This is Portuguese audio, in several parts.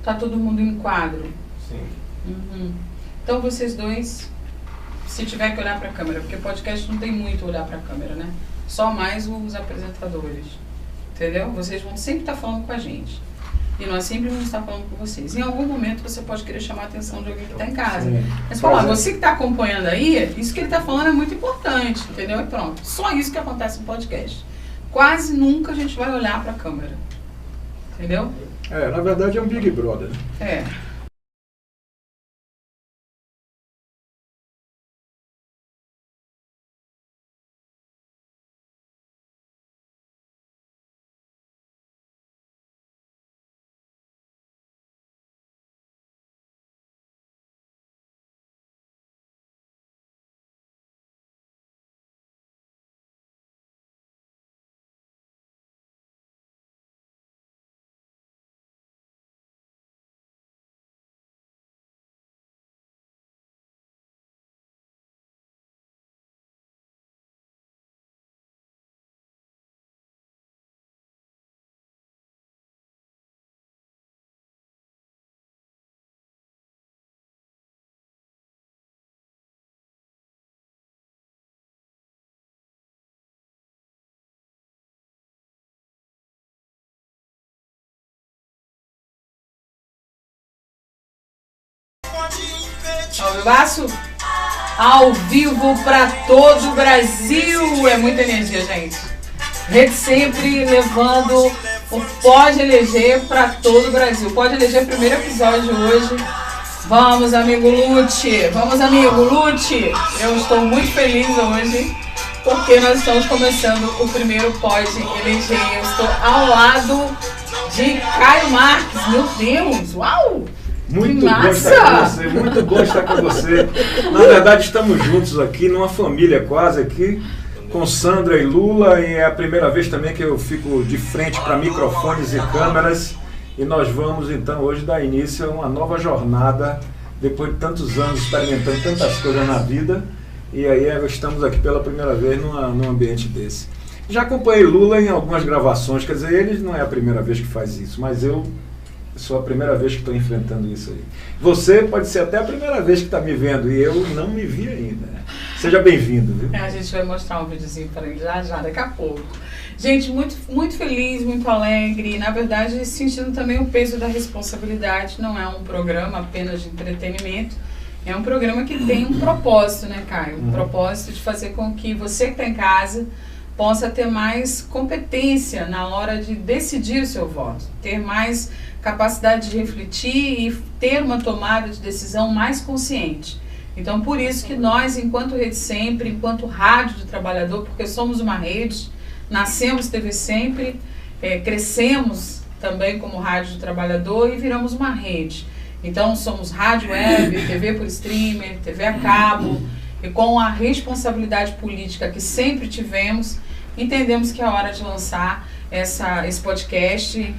Tá todo mundo em quadro? Sim. Uhum. Então vocês dois, se tiver que olhar para a câmera, porque podcast não tem muito olhar para a câmera, né? Só mais os apresentadores, entendeu? Vocês vão sempre estar falando com a gente. E nós sempre vamos estar falando com vocês. Em algum momento você pode querer chamar a atenção de alguém que está em casa. Sim. Mas falar, você que está acompanhando aí, isso que ele está falando é muito importante, entendeu? E pronto. Só isso que acontece no podcast. Quase nunca a gente vai olhar para a câmera. Entendeu? Na verdade é um Big Brother, né? É. Ao vivaço? Ao vivo para todo o Brasil. É muita energia, gente. Rede Sempre levando o Pode Eleger para todo o Brasil. Pode Eleger, primeiro episódio hoje. Vamos, amigo Lute. Vamos, amigo Lute. Eu estou muito feliz hoje porque nós estamos começando o primeiro Pode Eleger. Eu estou ao lado de Caio Marques. Meu Deus, uau! Muito bom estar com você, muito bom estar com você. Na verdade, estamos juntos aqui, numa família quase aqui, com Sandra e Lula, e é a primeira vez também que eu fico de frente para microfones e câmeras, e nós vamos então hoje dar início a uma nova jornada, depois de tantos anos experimentando tantas coisas na vida, e aí estamos aqui pela primeira vez num ambiente desse. Já acompanhei Lula em algumas gravações, quer dizer, ele não é a primeira vez que faz isso, mas eu sou a primeira vez que estou enfrentando isso aí. Você pode ser até a primeira vez que está me vendo e eu não me vi ainda. Seja bem-vindo, viu? A gente vai mostrar um videozinho para ele já daqui a pouco. Gente, muito feliz, muito alegre. Na verdade, sentindo também o peso da responsabilidade. Não é um programa apenas de entretenimento. É um programa que tem um propósito, né, Caio? Um propósito de fazer com que você que está em casa possa ter mais competência na hora de decidir o seu voto. Ter mais capacidade de refletir e ter uma tomada de decisão mais consciente. Então, por isso que nós, enquanto Rede Sempre, enquanto Rádio do Trabalhador, porque somos uma rede, nascemos TV Sempre, crescemos também como Rádio do Trabalhador e viramos uma rede. Então, somos rádio web, TV por streamer, TV a cabo, e com a responsabilidade política que sempre tivemos, entendemos que é hora de lançar esse podcast,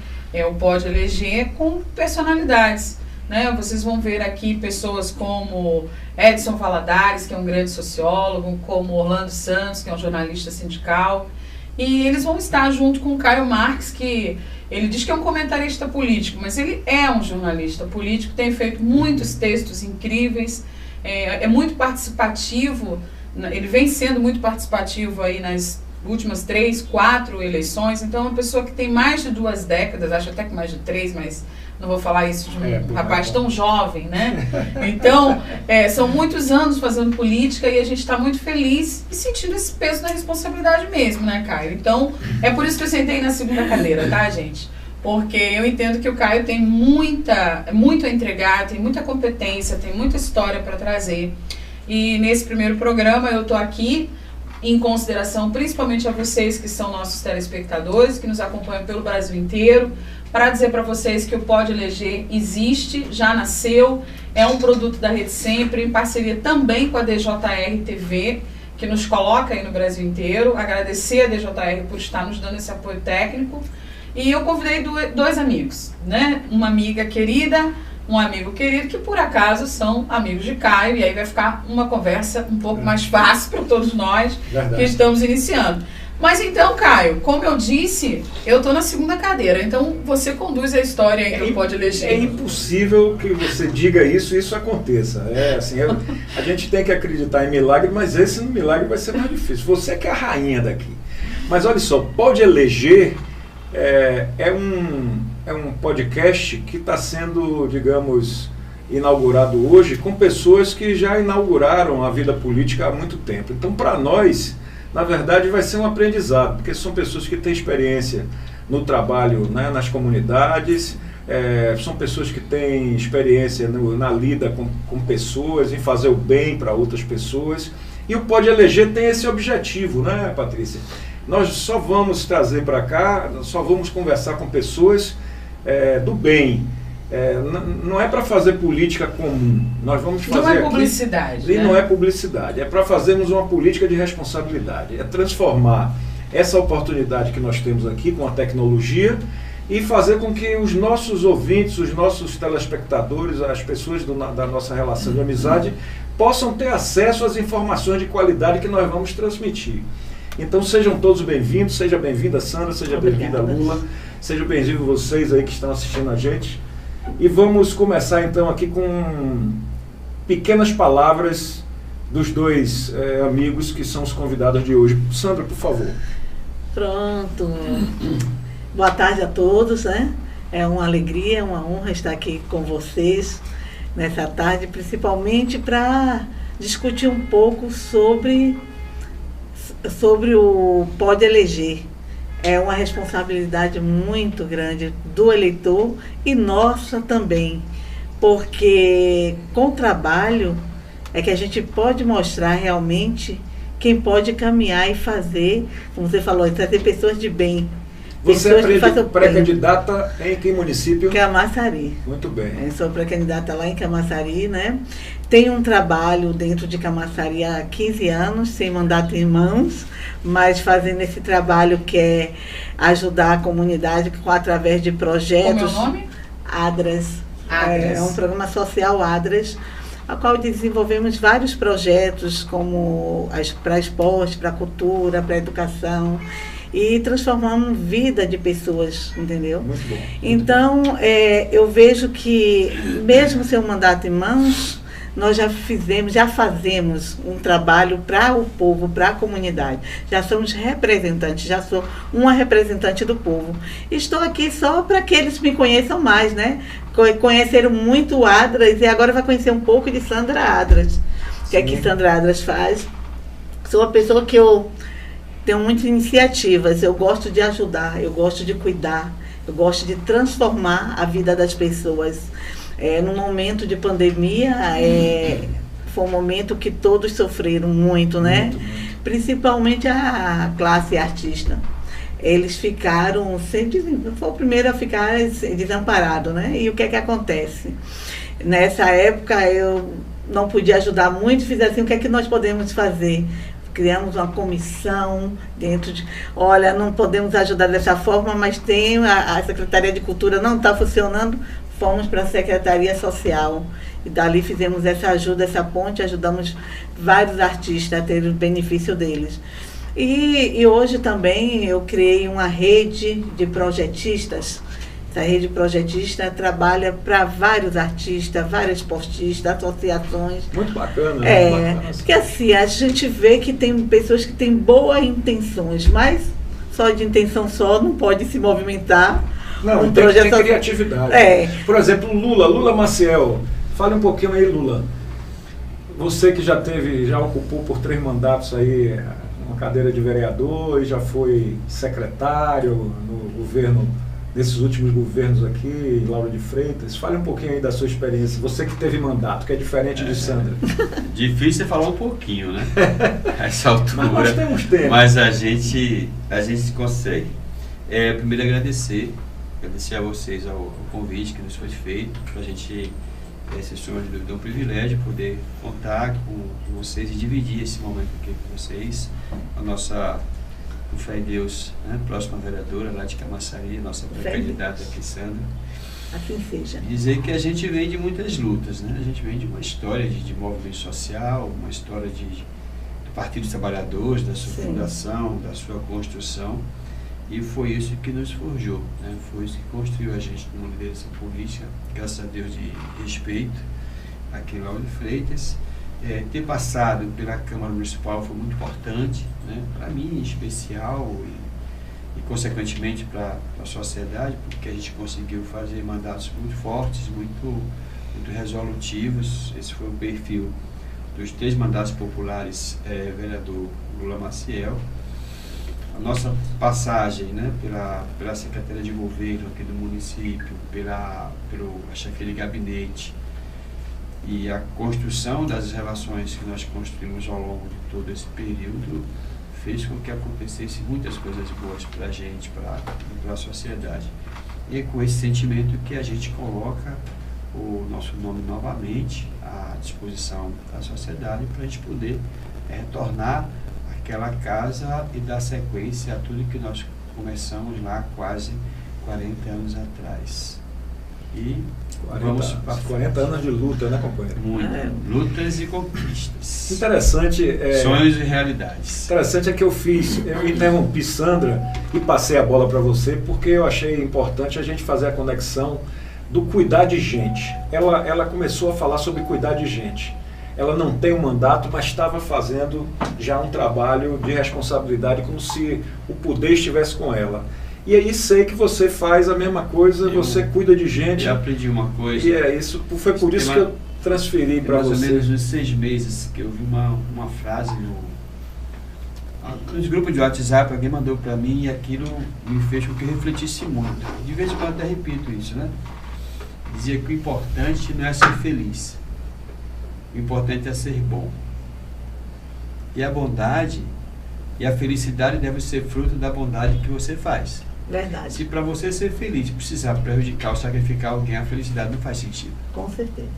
o Pode Eleger, com personalidades, né? Vocês vão ver aqui pessoas como Edson Valadares, que é um grande sociólogo, como Orlando Santos, que é um jornalista sindical, e eles vão estar junto com o Caio Marques, que ele diz que é um comentarista político, mas ele é um jornalista político, tem feito muitos textos incríveis, é muito participativo, ele vem sendo muito participativo aí nas últimas 3, 4 eleições, então é uma pessoa que tem mais de 2 décadas, acho até que mais de 3, mas não vou falar isso de um rapaz tão jovem, né? Então, são muitos anos fazendo política e a gente está muito feliz e sentindo esse peso da responsabilidade mesmo, né, Caio? Então, é por isso que eu sentei na segunda cadeira, tá, gente? Porque eu entendo que o Caio tem muito a entregar, tem muita competência, tem muita história para trazer. E nesse primeiro programa eu estou aqui em consideração principalmente a vocês que são nossos telespectadores, que nos acompanham pelo Brasil inteiro, para dizer para vocês que o Pode Eleger existe, já nasceu, é um produto da Rede Sempre, em parceria também com a DJR TV, que nos coloca aí no Brasil inteiro. Agradecer a DJR por estar nos dando esse apoio técnico. E eu convidei 2 amigos, né? Uma amiga querida, um amigo querido, que por acaso são amigos de Caio, e aí vai ficar uma conversa um pouco mais fácil para todos nós que estamos iniciando. Mas então, Caio, como eu disse, eu tô na segunda cadeira, então você conduz a história aí do Pode Eleger. É impossível que você diga isso e isso aconteça. A gente tem que acreditar em milagre, mas esse milagre vai ser mais difícil. Você que é a rainha daqui. Mas olha só, Pode Eleger é um podcast que está sendo, digamos, inaugurado hoje com pessoas que já inauguraram a vida política há muito tempo. Então, para nós, na verdade, vai ser um aprendizado, porque são pessoas que têm experiência no trabalho, né, nas comunidades, são pessoas que têm experiência na lida com pessoas, em fazer o bem para outras pessoas. E o Pode Eleger tem esse objetivo, né, Patrícia? Nós só vamos trazer para cá, só vamos conversar com pessoas do bem. Não é para fazer política comum. Nós vamos fazer não é publicidade, aqui, né? Não é publicidade. É para fazermos uma política de responsabilidade. É transformar essa oportunidade que nós temos aqui com a tecnologia e fazer com que os nossos ouvintes, os nossos telespectadores, as pessoas da nossa relação de amizade possam ter acesso às informações de qualidade que nós vamos transmitir. Então sejam todos bem-vindos, seja bem-vinda Sandra, seja bem-vinda Lula, sejam bem-vindos vocês aí que estão assistindo a gente. E vamos começar então aqui com pequenas palavras dos dois amigos que são os convidados de hoje. Sandra, por favor. Pronto. Boa tarde a todos, né? É uma alegria, uma honra estar aqui com vocês nessa tarde, principalmente para discutir um pouco sobre o Pode Eleger. É uma responsabilidade muito grande do eleitor e nossa também, porque com o trabalho é que a gente pode mostrar realmente quem pode caminhar e fazer, como você falou, trazer pessoas de bem. Você é pré-candidata em que município? Camaçari. Muito bem. Eu sou pré-candidata lá em Camaçari, né? Tenho um trabalho dentro de Camaçari há 15 anos, sem mandato em mãos, mas fazendo esse trabalho que é ajudar a comunidade através de projetos. Como é o nome? ADRAS. ADRAS. É um programa social ADRAS, a qual desenvolvemos vários projetos como para esporte, para cultura, para educação, e transformamos vida de pessoas, entendeu? Muito bom. Então, eu vejo que, mesmo sem um mandato em mãos, nós já fazemos um trabalho para o povo, para a comunidade. Já somos representantes, já sou uma representante do povo. Estou aqui só para que eles me conheçam mais, né? Conheceram muito o Adras e agora vai conhecer um pouco de Sandra Adras. O que é que Sandra Adras faz? Sou uma pessoa que eu tenho muitas iniciativas, eu gosto de ajudar, eu gosto de cuidar, eu gosto de transformar a vida das pessoas. No momento de pandemia, foi um momento que todos sofreram muito, né? Muito. Principalmente a classe artista. Eles ficaram, foi o primeiro a ficar desamparado, né? E o que é que acontece? Nessa época eu não podia ajudar muito, fiz assim, o que é que nós podemos fazer? Criamos uma comissão dentro de... Olha, não podemos ajudar dessa forma, mas tem a Secretaria de Cultura não está funcionando, fomos para a Secretaria Social e dali fizemos essa ajuda, essa ponte, ajudamos vários artistas a ter o benefício deles. E hoje também eu criei uma rede de projetistas. Essa rede projetista trabalha para vários artistas, vários esportistas, associações. Muito bacana. Porque assim, a gente vê que tem pessoas que têm boas intenções, mas só de intenção só não pode se movimentar. Não, tem criatividade. Por exemplo, Lula Maciel. Fale um pouquinho aí, Lula. Você que já ocupou por 3 mandatos aí uma cadeira de vereador e já foi secretário no governo, nesses últimos governos aqui, Lauro de Freitas. Fale um pouquinho aí da sua experiência. Você que teve mandato, que é diferente de Sandra. Difícil é falar um pouquinho, né? A essa altura. Mas nós temos tempo. Mas a gente consegue. Primeiro agradecer a vocês ao convite que nos foi feito, para a gente, sem sombra de dúvida, é um privilégio poder contar com vocês e dividir esse momento aqui com vocês. A nossa, com fé em Deus, né, próxima vereadora lá de Camaçari, nossa pré-candidata aqui, Sandra. Assim seja. Dizer que a gente vem de muitas lutas, né? A gente vem de uma história de movimento social, uma história do partir dos trabalhadores, da sua Sim. fundação, da sua construção, e foi isso que nos forjou, né? Foi isso que construiu a gente numa liderança política, graças a Deus, de respeito, aqui em Lauro de Freitas. Ter passado pela Câmara Municipal foi muito importante, né? Para mim em especial e consequentemente para a sociedade, porque a gente conseguiu fazer mandatos muito fortes, muito resolutivos. Esse foi o perfil dos 3 mandatos populares, vereador Lula Maciel. A nossa passagem, né, pela Secretaria de Governo aqui do município, pelo chefe de gabinete, e a construção das relações que nós construímos ao longo de todo esse período fez com que acontecessem muitas coisas boas para a gente, para a sociedade. E é com esse sentimento que a gente coloca o nosso nome novamente à disposição da sociedade para a gente poder retornar àquela casa e dar sequência a tudo que nós começamos lá quase 40 anos atrás. E 40 anos de luta, né, companheiro? Muito. Lutas e conquistas. Interessante. Sonhos e realidades. Interessante é que eu interrompi Sandra e passei a bola para você porque eu achei importante a gente fazer a conexão do cuidar de gente. Ela começou a falar sobre cuidar de gente. Ela não tem um mandato, mas estava fazendo já um trabalho de responsabilidade como se o poder estivesse com ela. E aí sei que você faz a mesma coisa, você cuida de gente. Eu aprendi uma coisa. E foi por isso que eu transferi para você. Mais ou menos uns 6 meses que eu vi uma frase nos grupos de WhatsApp, alguém mandou para mim e aquilo me fez com que eu refletisse muito. De vez em quando até repito isso, né? Dizia que o importante não é ser feliz. O importante é ser bom. E a bondade e a felicidade devem ser fruto da bondade que você faz. Verdade. Se para você ser feliz precisar prejudicar ou sacrificar alguém, a felicidade não faz sentido. Com certeza.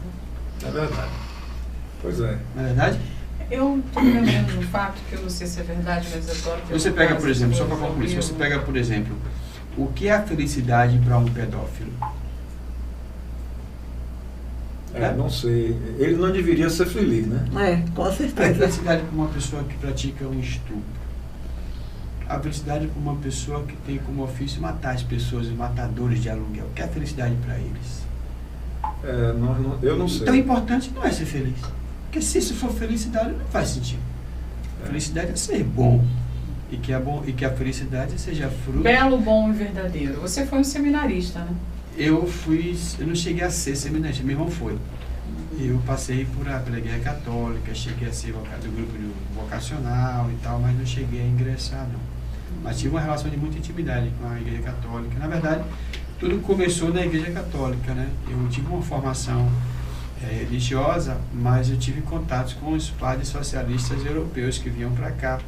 É verdade. Pois é. Não é verdade? Eu estou me lembrando de um fato que eu não sei se é verdade, mas eu adoro que Você pega, por exemplo, só para concluir, se você pega, por exemplo, o que é a felicidade para um pedófilo? Não sei. Ele não deveria ser feliz, né? Com A certeza. felicidade para uma pessoa que pratica um estupro. A felicidade para uma pessoa que tem como ofício matar as pessoas, os matadores de aluguel. O que é a felicidade para eles? Eu não sei. Então o importante não é ser feliz. Porque se isso for felicidade, não faz sentido. Felicidade é ser bom. E que a felicidade seja fruto... Belo, bom e verdadeiro. Você foi um seminarista, né? Eu não cheguei a ser seminarista, meu irmão foi. Eu passei pela Igreja Católica, cheguei a ser do grupo vocacional e tal, mas não cheguei a ingressar, não. Mas tive uma relação de muita intimidade com a Igreja Católica. Na verdade, tudo começou na Igreja Católica, né? Eu tive uma formação religiosa, mas eu tive contatos com os padres socialistas europeus que vinham para cá.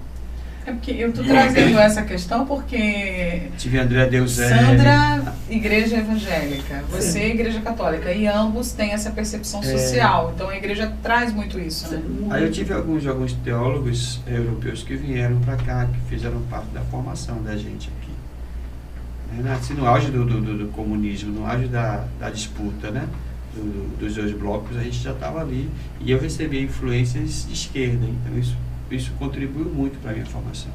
É porque eu estou trazendo essa questão porque... Tive André Deuselli. Sandra, igreja evangélica. Você, igreja católica. E ambos têm essa percepção social. Então a igreja traz muito isso, né? Aí eu tive alguns teólogos europeus que vieram para cá, que fizeram parte da formação da gente aqui. Assim, no auge do comunismo, no auge da disputa, né? Dos 2 blocos, a gente já estava ali. E eu recebia influências de esquerda. Então isso contribuiu muito para a minha formação.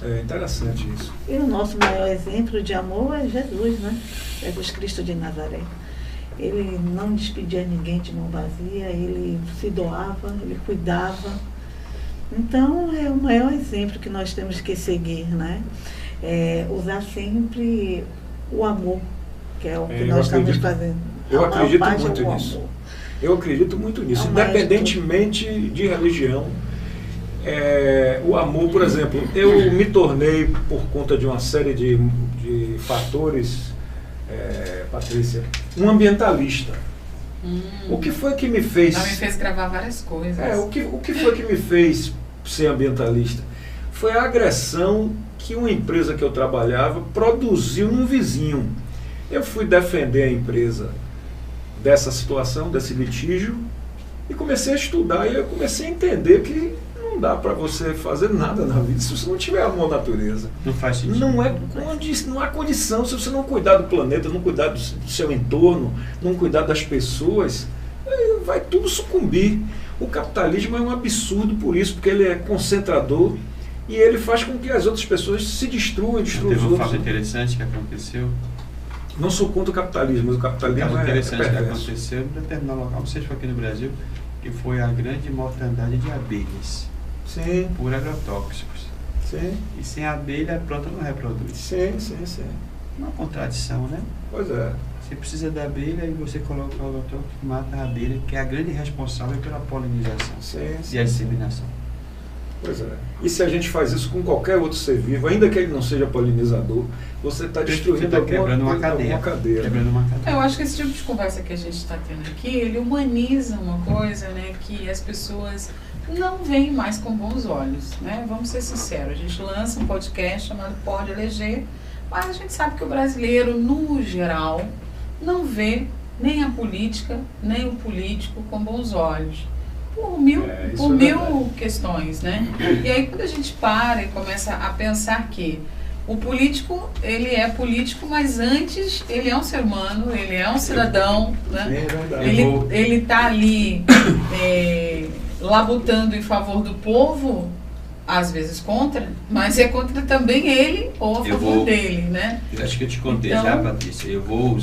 É interessante isso. E o nosso maior exemplo de amor é Jesus, né? Jesus Cristo de Nazaré. Ele não despedia ninguém de mão vazia, ele se doava, ele cuidava. Então, é o maior exemplo que nós temos que seguir, né? Usar sempre o amor, que é o que nós estamos fazendo. Eu acredito muito nisso. Eu acredito muito nisso. Independentemente de religião, o amor, por exemplo, eu me tornei, por conta de uma série de fatores, Patrícia, um ambientalista. O que foi que me fez... Ela me fez gravar várias coisas. O que foi que me fez ser ambientalista? Foi a agressão que uma empresa que eu trabalhava produziu num vizinho. Eu fui defender a empresa dessa situação, desse litígio, e comecei a estudar, e eu comecei a entender que não dá para você fazer nada na vida se você não tiver amor à natureza. Não faz sentido. Não há condição, se você não cuidar do planeta, não cuidar do seu entorno, não cuidar das pessoas, vai tudo sucumbir. O capitalismo é um absurdo por isso, porque ele é concentrador e ele faz com que as outras pessoas se destruam os Teve um outros. fato interessante que aconteceu. Não sou contra o capitalismo, mas o capitalismo Um caso é interessante que perverso. aconteceu em determinado local, não sei se foi aqui no Brasil, que foi a grande mortandade de abelhas Sim, por agrotóxicos. sim, E sem abelha, a planta não reproduz. sim. Uma contradição, né? Pois é. Você precisa da abelha e você coloca o agrotóxico que mata a abelha, que é a grande responsável pela polinização Sim. e a disseminação. Pois é. E se a gente faz isso com qualquer outro ser vivo, ainda que ele não seja polinizador, você está destruindo Você está quebrando uma cadeia. cadeia. Eu acho que esse tipo de conversa que a gente está tendo aqui, ele humaniza uma coisa, né, que as pessoas não veem mais com bons olhos, né? Vamos ser sinceros, a gente lança um podcast chamado Pode Eleger, mas a gente sabe que o brasileiro, no geral, não vê nem a política, nem o político com bons olhos. Por mil questões, né? E aí quando a gente para e começa a pensar que o político, ele é político, mas antes ele é um ser humano, ele é um cidadão, né? É verdade. Ele está ali labutando em favor do povo, às vezes contra, mas é contra também ele ou a favor dele, né? Eu acho que eu te contei Então, já, Patrícia. Eu vou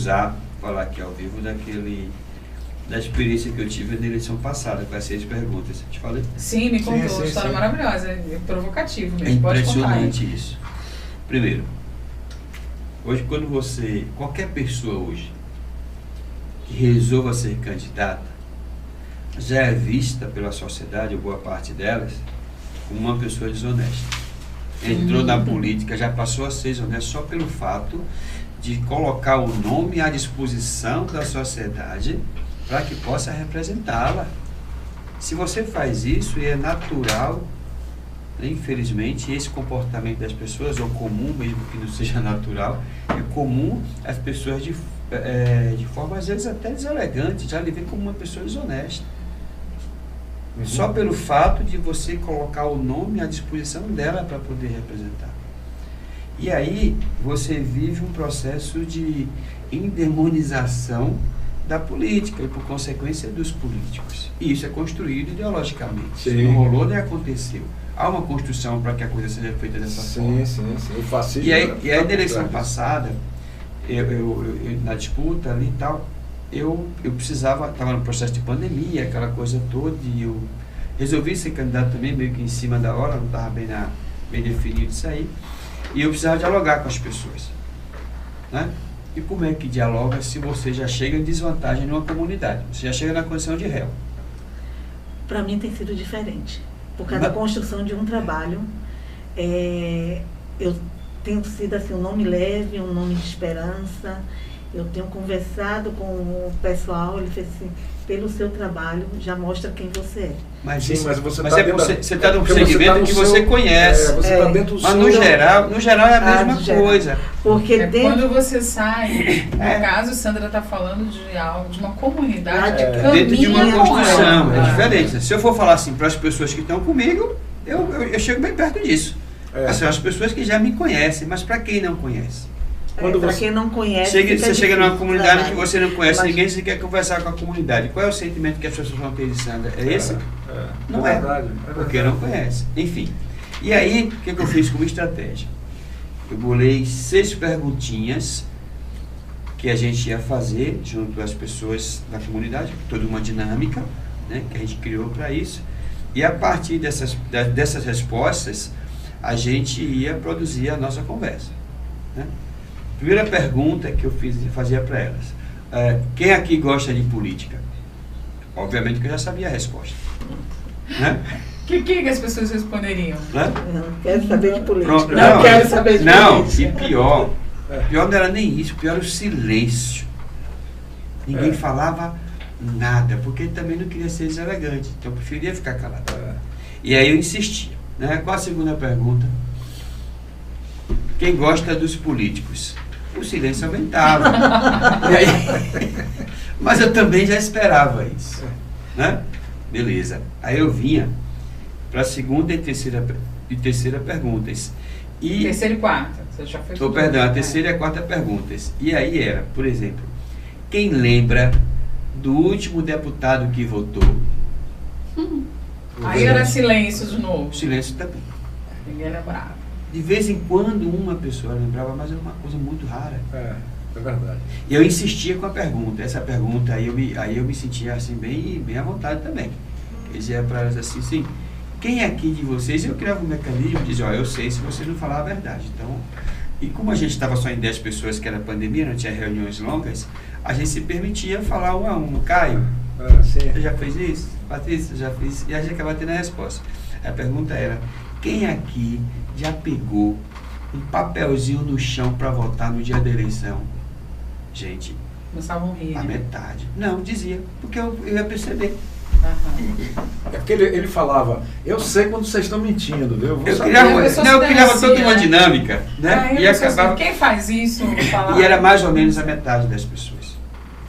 falar aqui ao vivo da experiência que eu tive na eleição passada, com as 6 perguntas. Te falei? Sim, me contou, Sim, história sim. maravilhosa, é provocativo É mesmo, pode contar. impressionante isso. Primeiro, hoje qualquer pessoa hoje que resolva ser candidata, já é vista pela sociedade, ou boa parte delas, como uma pessoa desonesta. Entrou na política, já passou a ser desonesta só pelo fato de colocar o nome à disposição da sociedade para que possa representá-la. Se você faz isso, e é natural, infelizmente, esse comportamento das pessoas, ou comum, mesmo que não seja natural, é comum as pessoas de forma, às vezes, até deselegante, já lhe veem como uma pessoa desonesta. Só pelo fato de você colocar o nome à disposição dela para poder representar. E aí, você vive um processo de endemonização da política e, por consequência, dos políticos. E isso é construído ideologicamente. Isso não rolou nem aconteceu. Há uma construção para que a coisa seja feita dessa forma. Sim. O fascismo. E aí, na eleição passada, eu na disputa ali e tal, eu precisava, estava no processo de pandemia, aquela coisa toda, e eu resolvi ser candidato também, meio que em cima da hora, não estava bem definido isso aí, e eu precisava dialogar com as pessoas, né? E como é que dialoga se você já chega em desvantagem numa comunidade? Você já chega na condição de réu. Para mim tem sido diferente. Por causa da construção de um trabalho, eu tenho sido assim, um nome leve, um nome de esperança. Eu tenho conversado com o pessoal, ele fez assim, pelo seu trabalho, já mostra quem você é. Mas você está você está num segmento que você conhece. Você está dentro do mas seu... no geral é a mesma coisa. Porque quando você sai, no caso, Sandra está falando de uma comunidade dentro de uma construção, é ela. diferente. Se eu for falar assim para as pessoas que estão comigo, eu chego bem perto disso. São as pessoas que já me conhecem, mas para quem não conhece? Para quem não conhece, você chega numa comunidade que você não conhece ninguém, você quer conversar com a comunidade. Qual é o sentimento que as pessoas vão ter de Sandra? É esse? Não é. Porque não conhece. Enfim. E aí, o que eu fiz como estratégia? Eu bolei 6 perguntinhas que a gente ia fazer junto às pessoas da comunidade, toda uma dinâmica, né, que a gente criou para isso. E a partir dessas respostas, a gente ia produzir a nossa conversa, né? Primeira pergunta que eu fazia para elas: quem aqui gosta de política? Obviamente que eu já sabia a resposta, né? Que as pessoas responderiam? Né? Não quero saber de política. Pronto, não quero saber de política. E pior não era nem isso, pior era o silêncio. Ninguém falava nada, porque ele também não queria ser deselegante, então eu preferia ficar calado. E aí eu insistia, né? Qual a segunda pergunta? Quem gosta dos políticos? O silêncio aumentava. E aí, mas eu também já esperava isso, né? Beleza. Aí eu vinha para a segunda e terceira perguntas. Terceira e quarta. Você já fez a terceira e a quarta perguntas. E aí era, por exemplo, quem lembra do último deputado que votou? Aí era silêncio de novo. Silêncio também. Ninguém lembrava. De vez em quando uma pessoa lembrava, mas era uma coisa muito rara. É verdade. E eu insistia com a pergunta. Essa pergunta aí eu me sentia assim bem à vontade também. Eu dizia para elas assim, quem aqui de vocês, eu criava um mecanismo, dizia, eu sei se vocês não falar a verdade. Então, e como a gente estava só em 10 pessoas, que era pandemia, não tinha reuniões longas, a gente se permitia falar um a um. Caio, você já fez isso? Patrícia, já fez? E a gente acabava tendo a resposta. A pergunta era, quem aqui já pegou um papelzinho no chão para votar no dia da eleição? Gente, começavam a rir. A metade. Não, dizia, porque eu ia perceber. É porque ele falava, eu sei quando vocês estão mentindo, viu? Eu criava toda uma dinâmica, né? E acabava... Quem faz isso? E era mais ou menos a metade das pessoas.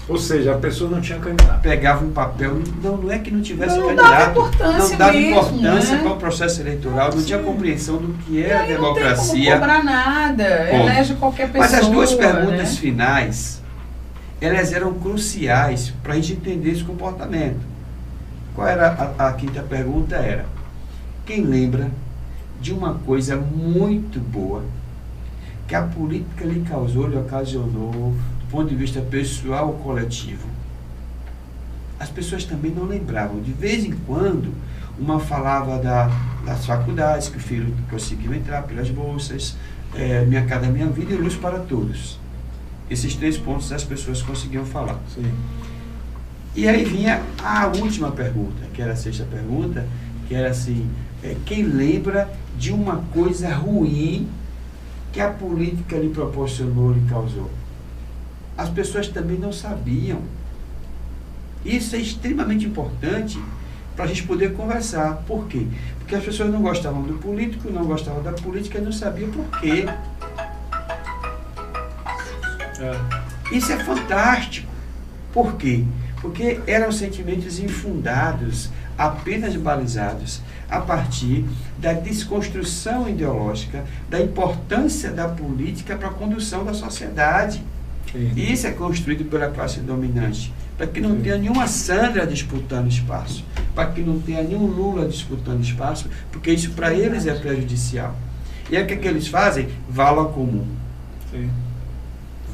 Ou seja, a pessoa não tinha candidato. Pegava um papel, não é que não tivesse não candidato, não dava mesmo, importância né? para o processo eleitoral, não tinha compreensão do que era a democracia. Não tem como cobrar nada, elege qualquer pessoa. Mas as duas perguntas né? finais, elas eram cruciais para a gente entender esse comportamento. Qual era a quinta pergunta? Era, quem lembra de uma coisa muito boa que a política lhe causou, lhe ocasionou, do ponto de vista pessoal ou coletivo? As pessoas também não lembravam. De vez em quando, uma falava das faculdades, que o filho conseguiu entrar pelas bolsas, Minha Casa Minha Vida e Luz para Todos. Esses 3 pontos as pessoas conseguiam falar. Sim. E aí vinha a última pergunta, que era a 6ª pergunta, que era assim, quem lembra de uma coisa ruim que a política lhe proporcionou, lhe causou? As pessoas também não sabiam. Isso é extremamente importante para a gente poder conversar. Por quê? Porque as pessoas não gostavam do político, não gostavam da política e não sabiam por quê. Isso é fantástico. Por quê? Porque eram sentimentos infundados, apenas balizados a partir da desconstrução ideológica, da importância da política para a condução da sociedade. Sim. E isso é construído pela classe dominante, para que não tenha nenhuma Sandra disputando espaço, para que não tenha nenhum Lula disputando espaço, porque isso para eles é prejudicial. E aí o que eles fazem? Vala comum. Sim.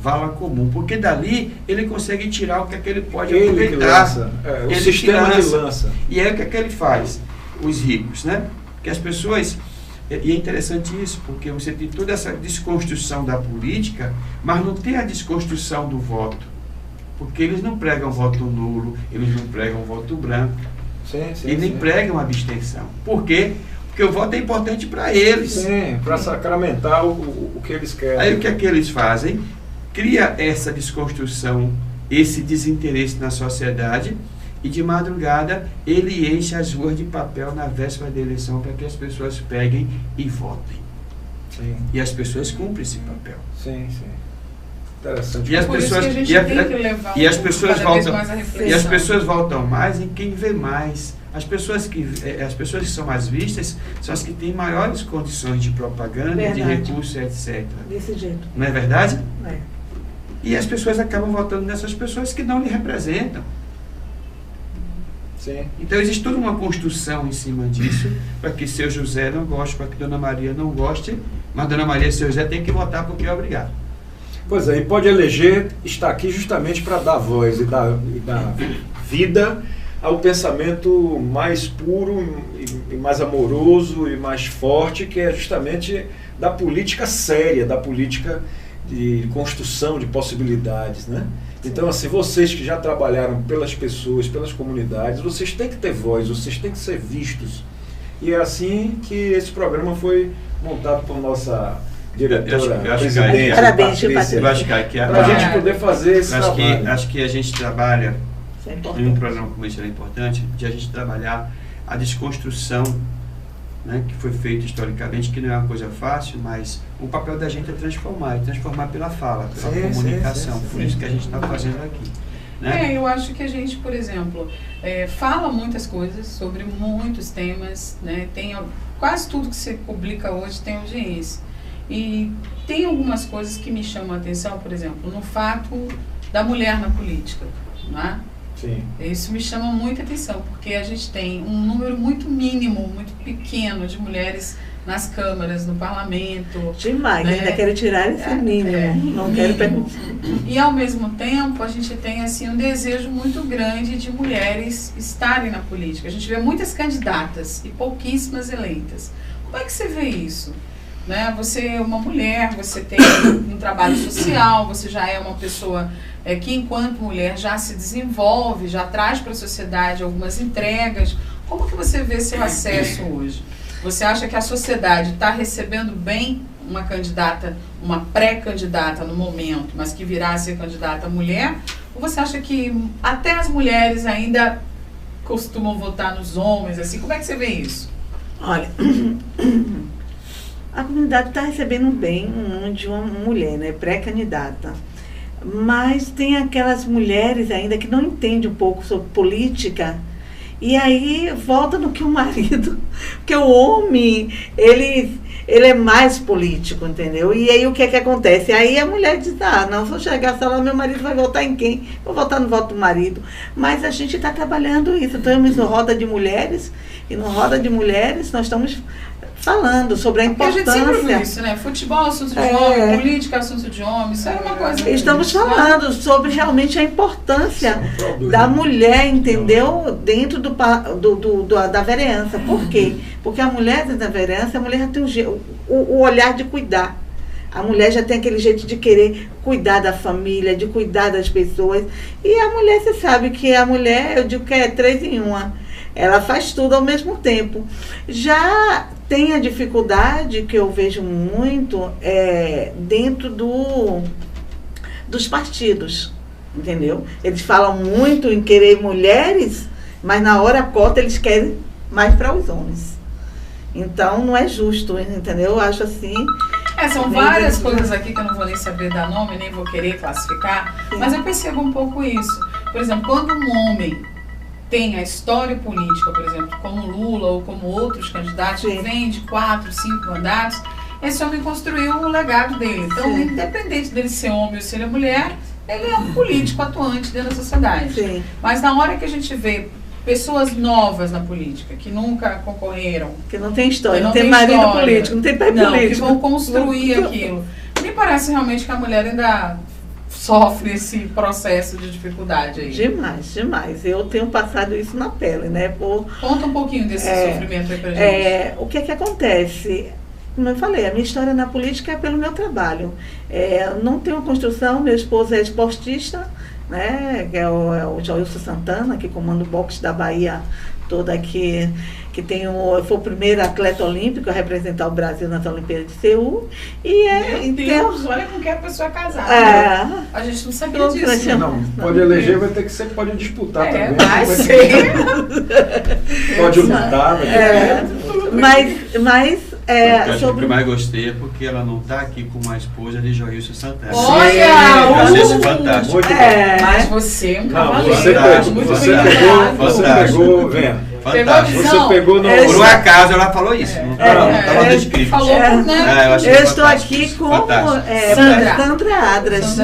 Vala comum, porque dali ele consegue tirar o que ele pode aproveitar. O sistema de lança. E aí o que ele faz? Os ricos, né? Que as pessoas... E é interessante isso, porque você tem toda essa desconstrução da política, mas não tem a desconstrução do voto. Porque eles não pregam voto nulo, eles não pregam voto branco, e nem pregam abstenção. Por quê? Porque o voto é importante para eles. Sim, para sacramentar o que eles querem. Aí o que eles fazem? Cria essa desconstrução, esse desinteresse na sociedade, e de madrugada ele enche as ruas de papel na véspera da eleição para que as pessoas peguem e votem. Sim. E as pessoas cumprem esse papel. Sim, sim. Interessante. E as pessoas voltam mais em quem vê mais. As pessoas que são mais vistas são as que têm maiores condições de propaganda, de recursos, etc. Desse jeito. Não é verdade? É. E as pessoas acabam votando nessas pessoas que não lhe representam. Sim. Então existe toda uma construção em cima disso, para que seu José não goste, para que Dona Maria não goste, mas Dona Maria e seu José tem que votar porque é obrigado. Pois é, e Pode Eleger está aqui justamente para dar voz e dar vida ao pensamento mais puro e mais amoroso e mais forte, que é justamente da política séria, da política de construção de possibilidades, né? Então, assim, vocês que já trabalharam pelas pessoas, pelas comunidades, vocês têm que ter voz, vocês têm que ser vistos. E é assim que esse programa foi montado por nossa diretora, presidente, parabéns, Patrícia, para a gente poder fazer esse trabalho. Acho que a gente trabalha, em um programa como esse é importante, de a gente trabalhar a desconstrução, né, que foi feito historicamente, que não é uma coisa fácil, mas o papel da gente é transformar pela fala, pela comunicação, por isso que a gente está fazendo aqui. Né? Eu acho que a gente, por exemplo, fala muitas coisas sobre muitos temas, né? Quase tudo que se publica hoje tem audiência. E tem algumas coisas que me chamam a atenção, por exemplo, no fato da mulher na política, né? Sim. Isso me chama muita atenção, porque a gente tem um número muito mínimo, muito pequeno de mulheres nas câmaras, no parlamento. Demais, ainda quero tirar esse mínimo, não quero perguntar. E ao mesmo tempo a gente tem assim um desejo muito grande de mulheres estarem na política. A gente vê muitas candidatas e pouquíssimas eleitas. Como é que você vê isso? Né? Você é uma mulher, você tem um trabalho social, você já é uma pessoa que enquanto mulher já se desenvolve, já traz para a sociedade algumas entregas. Como que você vê seu acesso hoje? Você acha que a sociedade está recebendo bem uma candidata, uma pré-candidata no momento, mas que virá a ser candidata mulher? Ou você acha que até as mulheres ainda costumam votar nos homens? Assim, como é que você vê isso? Olha, a comunidade está recebendo bem o nome de uma mulher, né, pré-candidata. Mas tem aquelas mulheres ainda que não entendem um pouco sobre política. E aí volta no que o marido, porque o homem, ele é mais político, entendeu? E aí o que é que acontece? Aí a mulher diz, não, se eu chegar a sala, meu marido vai votar em quem? Vou votar no voto do marido. Mas a gente está trabalhando isso. Estamos no Roda de Mulheres, e no Roda de Mulheres nós estamos falando sobre a importância. A gente sempre viu isso, né? Futebol, assunto de homem, política, assunto de homem, isso é uma coisa... Estamos falando sobre realmente a importância da mulher, entendeu? Dentro da vereança. Por quê? Porque a mulher dentro da vereança, a mulher já tem o olhar de cuidar. A mulher já tem aquele jeito de querer cuidar da família, de cuidar das pessoas. E a mulher, você sabe que a mulher, eu digo que é 3 em 1. Ela faz tudo ao mesmo tempo. Já tem a dificuldade que eu vejo muito dentro dos partidos, entendeu? Eles falam muito em querer mulheres, mas na hora cota eles querem mais para os homens. Então não é justo, entendeu? Eu acho assim... são várias coisas aqui que eu não vou nem saber dar nome, nem vou querer classificar, mas eu percebo um pouco isso. Por exemplo, quando um homem tem a história política, por exemplo, como Lula ou como outros candidatos, que vem de 4, 5 mandatos, esse homem construiu o legado dele. Então, independente dele ser homem ou ser mulher, ele é um político atuante dentro da sociedade. Sim. Mas na hora que a gente vê pessoas novas na política, que nunca concorreram, que não tem história, não tem marido político, não tem pai político, que vão construir aquilo, me parece realmente que a mulher ainda sofre esse processo de dificuldade aí. Demais. Eu tenho passado isso na pele, né? Conta um pouquinho desse sofrimento aí pra gente. O que é que acontece? Como eu falei, a minha história na política é pelo meu trabalho. Eu não tenho construção, meu esposo é esportista, né? Que é o Joilson Santana, que comanda o boxe da Bahia toda aqui, que foi o primeiro atleta olímpico a representar o Brasil nas Olimpíadas de Seul. Meu Deus, olha com quem a pessoa é casada. A gente não sabia disso. Não, pode eleger, vai ter que ser, pode disputar também. Vai ser. Pode lutar, O que eu mais gostei é porque ela não está aqui com uma esposa de Joilson Santana. Olha! Achei isso fantástico. Mas você é um cavaleiro. Você pegou, Vena. Fantástico. Você pegou no... Por um acaso ela falou isso. Não estava descrito. Falou, né? Eu estou aqui com Sandra Adras.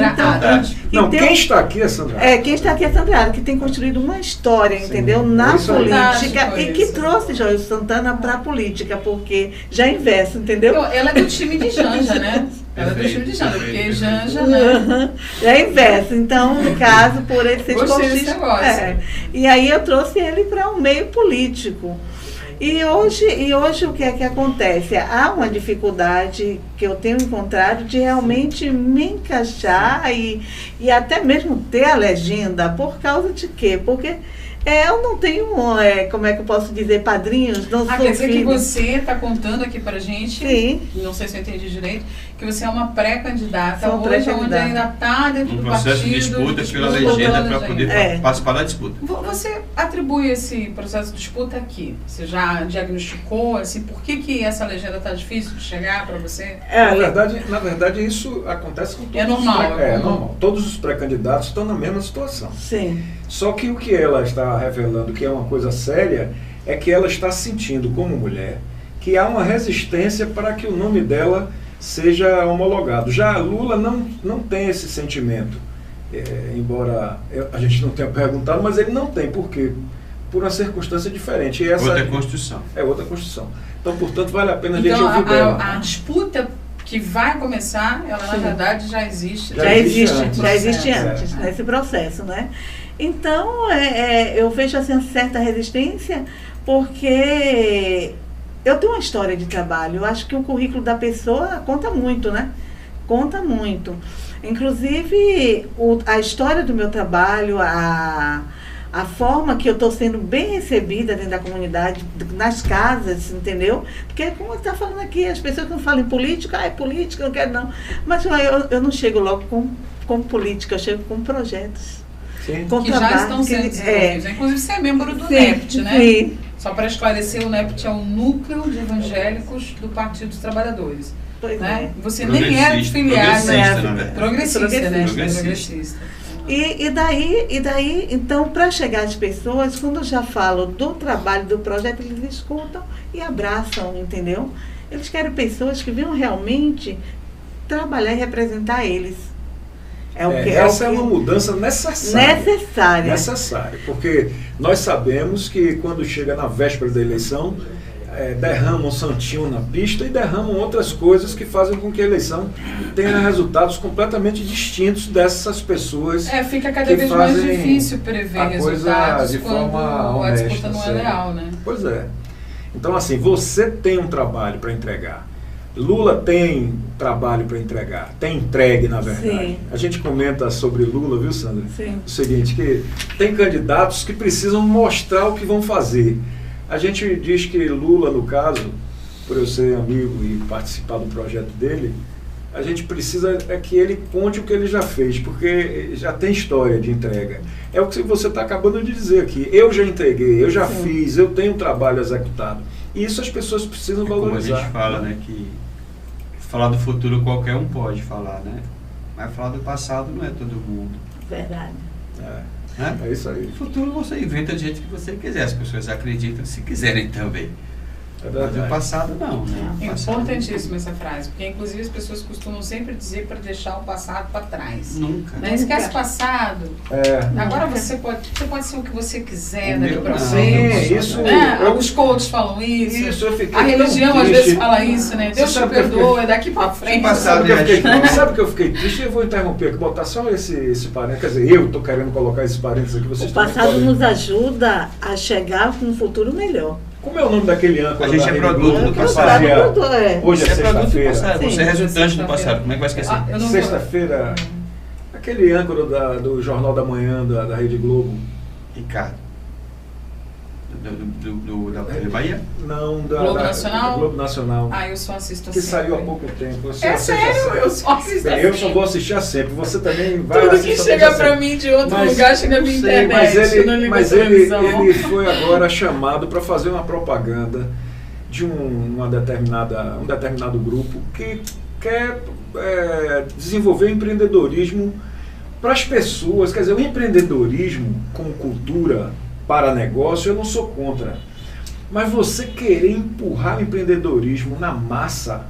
Não, quem está aqui é Sandra. Quem está aqui é Sandra Adras, que tem construído uma história, entendeu? Na política e que trouxe Joilson Santana para a política, porque já investe, entendeu? Ela é do time de Janja, né? Ela é do time de Janja, porque Janja, né? Já investe. Então, no caso, por ele ser esportista. E aí eu trouxe ele para um meio político. E hoje o que é que acontece? Há uma dificuldade que eu tenho encontrado de realmente me encaixar e até mesmo ter a legenda. Por causa de quê? Porque eu não tenho, como é que eu posso dizer, padrinhos, não sou quer dizer filho. que você está contando aqui pra gente, sim, não sei se eu entendi direito, que você é uma pré-candidata hoje, onde ainda está dentro do partido. Um processo de disputa pela legenda para poder participar da disputa. Você atribui esse processo de disputa aqui? Você já diagnosticou, assim, por que essa legenda está difícil de chegar para você? Na verdade, isso acontece com todos É normal. É normal. Todos os pré-candidatos estão na mesma situação. Sim. Só que o que ela está revelando, que é uma coisa séria, é que ela está sentindo como mulher que há uma resistência para que o nome dela seja homologado. Já a Lula não tem esse sentimento. embora a gente não tenha perguntado, mas ele não tem. Por quê? Por uma circunstância diferente. E essa outra construção. É outra construção. Então, portanto, vale a pena a gente ouvir dela. A disputa que vai começar, ela na verdade já existe. Já existe antes, nesse processo, né? Então, eu vejo assim, uma certa resistência, porque eu tenho uma história de trabalho. Eu acho que o currículo da pessoa conta muito, né? Conta muito. Inclusive, a história do meu trabalho, a forma que eu estou sendo bem recebida dentro da comunidade, nas casas, entendeu? Porque, como está falando aqui, as pessoas que não falam em política, é política, eu não quero não. Mas eu não chego logo com política, eu chego com projetos. Sim. Que já estão sendo desenvolvidos. Inclusive, você é membro do NEPT, né? Sim. Só para esclarecer, o NEPT é o Núcleo de Evangélicos do Partido dos Trabalhadores. Né? Você nem é filiado, progressista, né? Progressista. E daí, então, para chegar às pessoas, quando eu já falo do trabalho, do projeto, eles escutam e abraçam, entendeu? Eles querem pessoas que venham realmente trabalhar e representar eles. Essa é uma mudança necessária. Necessária, porque nós sabemos que quando chega na véspera da eleição, derramam santinho na pista e derramam outras coisas que fazem com que a eleição tenha resultados completamente distintos dessas pessoas. Fica cada vez mais difícil prever resultados de quando a disputa não é leal, né? Pois é. Então, assim, você tem um trabalho para entregar. Lula tem trabalho para entregar, tem entregue, na verdade. Sim. A gente comenta sobre Lula, viu, Sandra? Sim. O seguinte, que tem candidatos que precisam mostrar o que vão fazer. A gente diz que Lula, no caso, por eu ser amigo e participar do projeto dele, a gente precisa que ele conte o que ele já fez, porque já tem história de entrega. É o que você está acabando de dizer aqui. Eu já entreguei, eu já fiz, eu tenho um trabalho executado. E isso as pessoas precisam valorizar. Como a gente fala, né, que falar do futuro qualquer um pode falar, né? Mas falar do passado não é todo mundo. Verdade. É isso aí. No futuro você inventa do jeito que você quiser. As pessoas acreditam se quiserem também. Mas o passado não, né? É importantíssima essa frase, porque inclusive as pessoas costumam sempre dizer para deixar o passado para trás. Nunca. Né? Esquece o passado. Agora você pode ser o que você quiser daqui para frente. Os coaches falam isso. A religião às vezes fala isso, né? Deus te perdoa, daqui para frente. Sabe que eu fiquei triste? Eu vou interromper aqui, botar só esse parênteses. Quer dizer, eu estou querendo colocar esses parênteses aqui. Vocês o passado nos ajuda a chegar com um futuro melhor. Como é o nome daquele âncora? A gente é produto do passado. Hoje é sexta-feira. Você é resultante do passado. Como é que vai esquecer? Sexta-feira, aquele âncora do Jornal da Manhã da Rede Globo. Ricardo. Da Bahia? Não, Globo Nacional? Globo Nacional. Eu só assisto que sempre. saiu há pouco tempo. Sério? Eu só assisto sempre. Eu só vou assistir sempre. Você também vai Tudo que chega pra mim de outro lugar chega na minha internet. Mas ele foi agora chamado para fazer uma propaganda de um determinado grupo que quer desenvolver empreendedorismo para as pessoas. Quer dizer, o empreendedorismo com cultura para negócio, eu não sou contra. Mas você querer empurrar o empreendedorismo na massa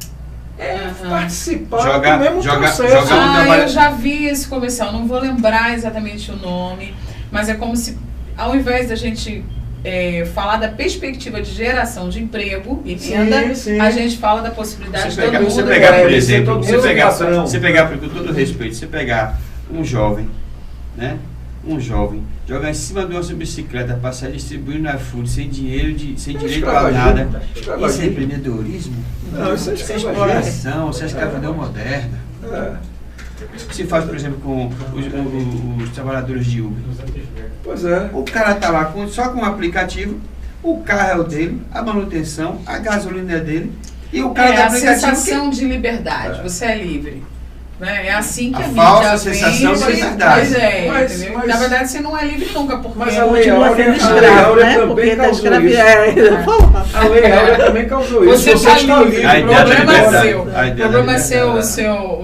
participar do mesmo processo. Eu já vi esse comercial, não vou lembrar exatamente o nome, mas é como se, ao invés da gente falar da perspectiva de geração de emprego e renda, a gente fala da possibilidade de todo mundo... Você pegar, por exemplo, você pegar, com todo respeito, você pegar um jovem, né? Jogar em cima de uma bicicleta para sair distribuindo iFood sem direito a nada. Isso é empreendedorismo? Não, isso é exploração, isso é escravidão moderna. Se faz, por exemplo, com os trabalhadores de Uber. Pois é. O cara está lá só com o aplicativo, o carro é o dele, a manutenção, a gasolina é dele, e o cara do aplicativo... a sensação de liberdade, você é livre. É assim que a mídia falsa sensação de liberdade. Mas na verdade você não é livre nunca, porque mas a Lei Áurea também causou isso. A Lei Áurea também causou isso. Você está livre, o problema é seu. O problema é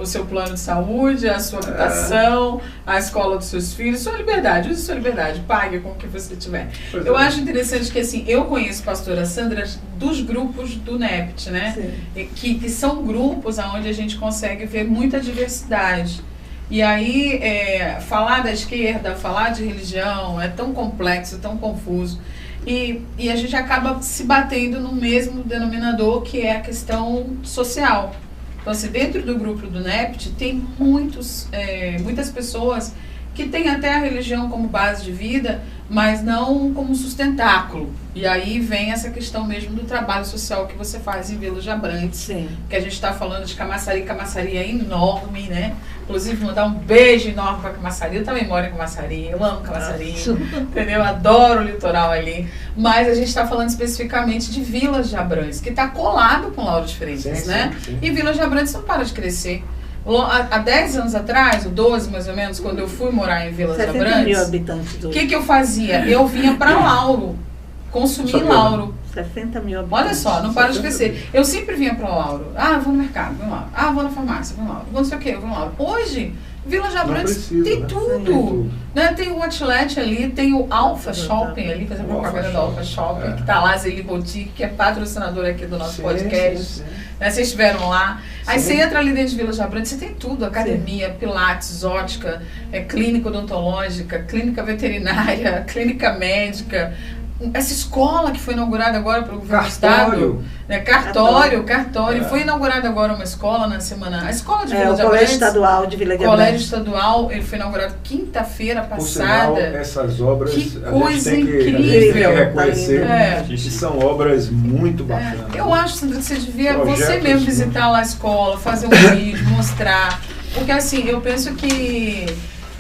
o seu plano de saúde, a sua habitação, a escola dos seus filhos, sua liberdade, use sua liberdade, pague com o que você tiver. Eu acho interessante que assim, eu conheço a pastora Sandra dos grupos do NEPT, né? Que são grupos onde a gente consegue ver muita diversidade. E aí, falar da esquerda, falar de religião é tão complexo, tão confuso. E a gente acaba se batendo no mesmo denominador, que é a questão social. Então, assim, dentro do grupo do NEPT, tem muitas pessoas que têm até a religião como base de vida, mas não como sustentáculo. E aí vem essa questão mesmo do trabalho social que você faz em Vila de Abrantes. Sim. Que a gente está falando de Camaçari. Camaçari é enorme, né? Inclusive, mandar um beijo enorme para Camaçari. Eu também moro em Camaçari, eu amo Camaçari, entendeu? Adoro o litoral ali. Mas a gente está falando especificamente de Vila de Abrantes, que está colado com Lauro de Freitas, né? Sim. E Vila de Abrantes não para de crescer. Há 10 anos atrás, ou 12 mais ou menos, quando eu fui morar em Vila de Abrantes, 60 mil habitantes. O que eu fazia? Eu vinha para Lauro, consumir Lauro. 60 mil habitantes. Olha só, não para de crescer. Eu sempre vinha para Lauro. Ah, vou no mercado, vou em Lauro. Ah, vou na farmácia, vou em Lauro. Vou não sei o quê, vou em Lauro. Hoje, Vila de Abrantes tem tudo. Né? Tem o Outlet ali, tem o Alfa Shopping ali, fazendo propaganda do Alfa Shopping, que está lá, Zeli Boutique, que é patrocinador aqui do nosso podcast. Né? Vocês estiveram lá. Aí você entra ali dentro de Vila de Abrantes, você tem tudo. Academia, pilates, ótica, clínica odontológica, clínica veterinária, clínica médica. Essa escola que foi inaugurada agora pelo governo do Estado, né? Cartório. Foi inaugurada agora uma escola na semana. A escola de Vila de Abrantes. O Colégio Estadual de Vila de Abrantes. Colégio Estadual, ele foi inaugurado quinta-feira passada. Por sinal, essas obras que coisa incrível. A gente tem que reconhecer que são obras muito bacanas. Eu acho, Sandra, que você devia você mesmo visitar lá a escola, fazer um vídeo, mostrar. Porque assim, eu penso que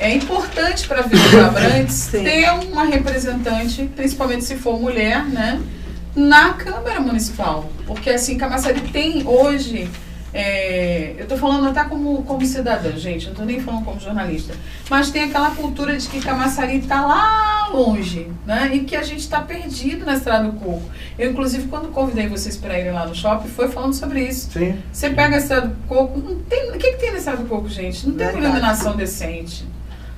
é importante para a Vila de Abrantes ter uma representante, principalmente se for mulher, né, na Câmara Municipal. Porque assim, Camaçari tem hoje, eu estou falando até como cidadã, gente, não estou nem falando como jornalista, mas tem aquela cultura de que Camaçari está lá longe, né, e que a gente está perdido na Estrada do Coco. Eu, inclusive, quando convidei vocês para irem lá no shopping, foi falando sobre isso. Sim. Você pega a Estrada do Coco, não tem, o que tem na Estrada do Coco, gente? Não tem iluminação decente.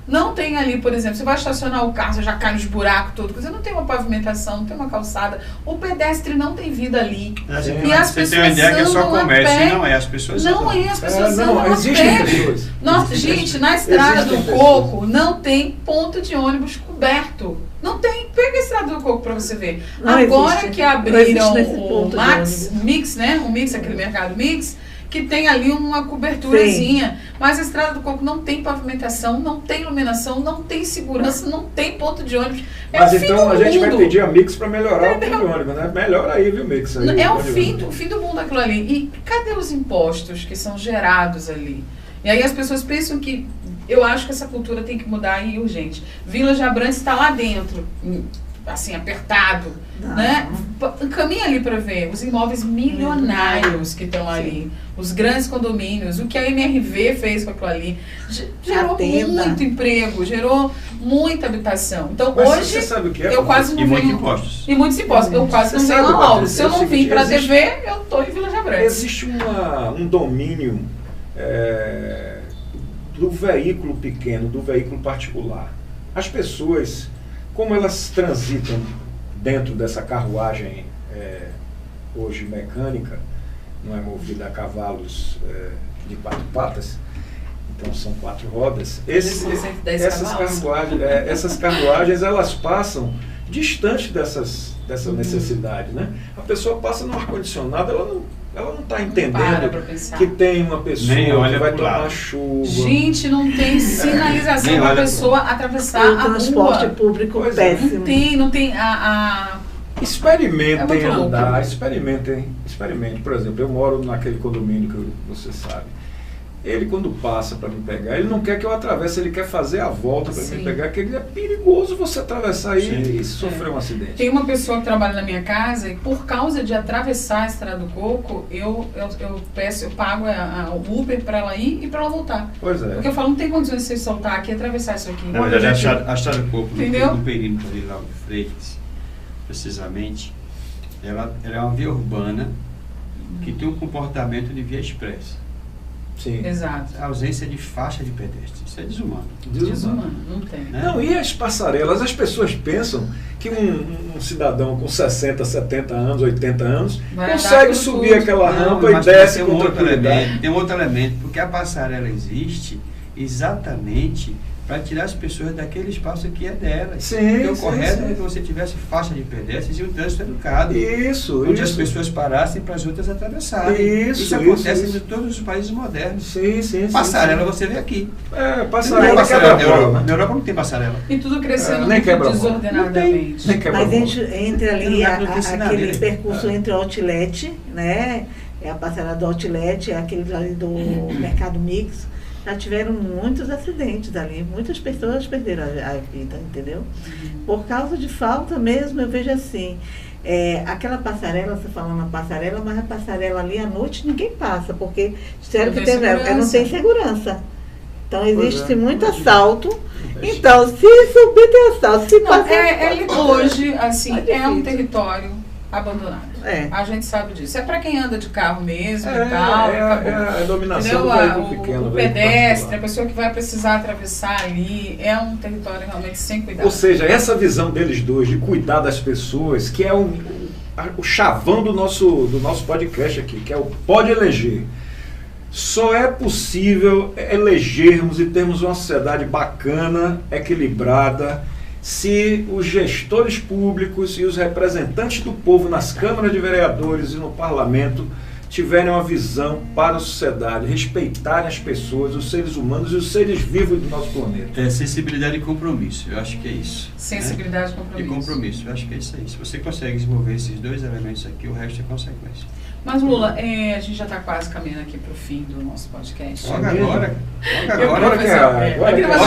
Não tem ali, por exemplo, você vai estacionar o carro, você já cai nos buracos, tudo. Você não tem uma pavimentação, não tem uma calçada. O pedestre não tem vida ali. E as pessoas você tem uma ideia que é só comércio, e não é. As pessoas as pessoas andam a existem pé. Pessoas. Nossa, gente, na Estrada do Coco não tem ponto de ônibus coberto. Não tem. Pega a Estrada do Coco para você ver. Não agora existe. Que abriram o Mix, né? O Mix, aquele mercado Mix, que tem ali uma coberturazinha. Mas a Estrada do Coco não tem pavimentação, não tem iluminação, não tem segurança, não tem ponto de ônibus. Mas então a gente vai pedir a Mix para melhorar o ponto de ônibus, né? Melhora aí, viu, Mix? Aí, é o fim do mundo aquilo ali. E cadê os impostos que são gerados ali? E aí as pessoas pensam que... Eu acho que essa cultura tem que mudar e urgente. Vila de Abrantes está lá dentro, assim, apertado, né? Caminha ali para ver os imóveis milionários que estão ali, os grandes condomínios, o que a MRV fez com aquilo ali, gerou muito emprego, gerou muita habitação. Então, mas hoje, você sabe o que é, eu quase não venho... E muitos impostos. Eu quase não venho a Lauro. Se eu não vim para a TV, eu estou em Vila de Abrantes. Existe um domínio do veículo pequeno, do veículo particular. As pessoas, como elas transitam dentro dessa carruagem hoje mecânica, não é movida a cavalos de 4 patas, então são 4 rodas. Essas carruagens, elas passam distante dessa necessidade, né? A pessoa passa no ar-condicionado, ela não está entendendo que tem uma pessoa que vai tomar chuva. Gente, não tem sinalização para a pessoa atravessar a rua. O transporte público péssimo. Não tem Experimentem andar, experimente. Por exemplo, eu moro naquele condomínio que você sabe. Ele, quando passa para me pegar, ele não quer que eu atravesse, ele quer fazer a volta para me pegar, porque é perigoso você atravessar aí e sofrer um acidente. Tem uma pessoa que trabalha na minha casa e por causa de atravessar a Estrada do Coco, eu pago o Uber para ela ir e para ela voltar. Pois é. Porque eu falo, não tem condições de você soltar aqui e atravessar isso aqui. Na verdade, a Estrada do Coco, no perímetro ali, Lauro de Freitas, precisamente, ela é uma via urbana que tem um comportamento de via expressa. Sim. Exato. A ausência de faixa de pedestre. Isso é desumano. Desumano, não tem. Né? Não, e as passarelas? As pessoas pensam que um cidadão com 60, 70 anos, 80 anos, consegue subir aquela rampa e desce com tranquilidade. Tem um outro elemento, porque a passarela existe exatamente para tirar as pessoas daquele espaço que é delas. Sim, o correto sim. é que você tivesse faixa de pedestres e um trânsito educado. Isso, onde isso. as pessoas parassem para as outras atravessarem. Isso acontece em todos os países modernos. Sim. Passarela você vê aqui. Passarela quebra na Europa. Na Europa não tem passarela. E tudo crescendo nem muito desordenadamente. Mas entre ali aquele dele. percurso entre o outlet, né? É a passarela do outlet, é aquele ali do mercado mix. Já tiveram muitos acidentes ali, muitas pessoas perderam a vida, entendeu? Por causa de falta mesmo, eu vejo assim, aquela passarela, você fala na passarela, mas a passarela ali à noite ninguém passa, porque disseram que não tem segurança. Então existe muito assalto. Então, se subir tem assalto, se passar... Hoje, assim, é um território abandonado. A gente sabe disso. É para quem anda de carro mesmo e tal. É a dominação do veículo pequeno. O pedestre, a pessoa que vai precisar atravessar ali, é um território realmente sem cuidado. Ou seja, essa visão deles dois de cuidar das pessoas, que é o chavão do nosso podcast aqui, que é o Pode Eleger. Só é possível elegermos e termos uma sociedade bacana, equilibrada, se os gestores públicos e os representantes do povo nas câmaras de vereadores e no parlamento tiverem uma visão para a sociedade, respeitarem as pessoas, os seres humanos e os seres vivos do nosso planeta. Sensibilidade e compromisso, eu acho que é isso. Sensibilidade, né? E compromisso, eu acho que é isso aí. Se você consegue desenvolver esses dois elementos aqui, o resto é consequência. Mas, Lula, a gente já está quase caminhando aqui para o fim do nosso podcast. Logo agora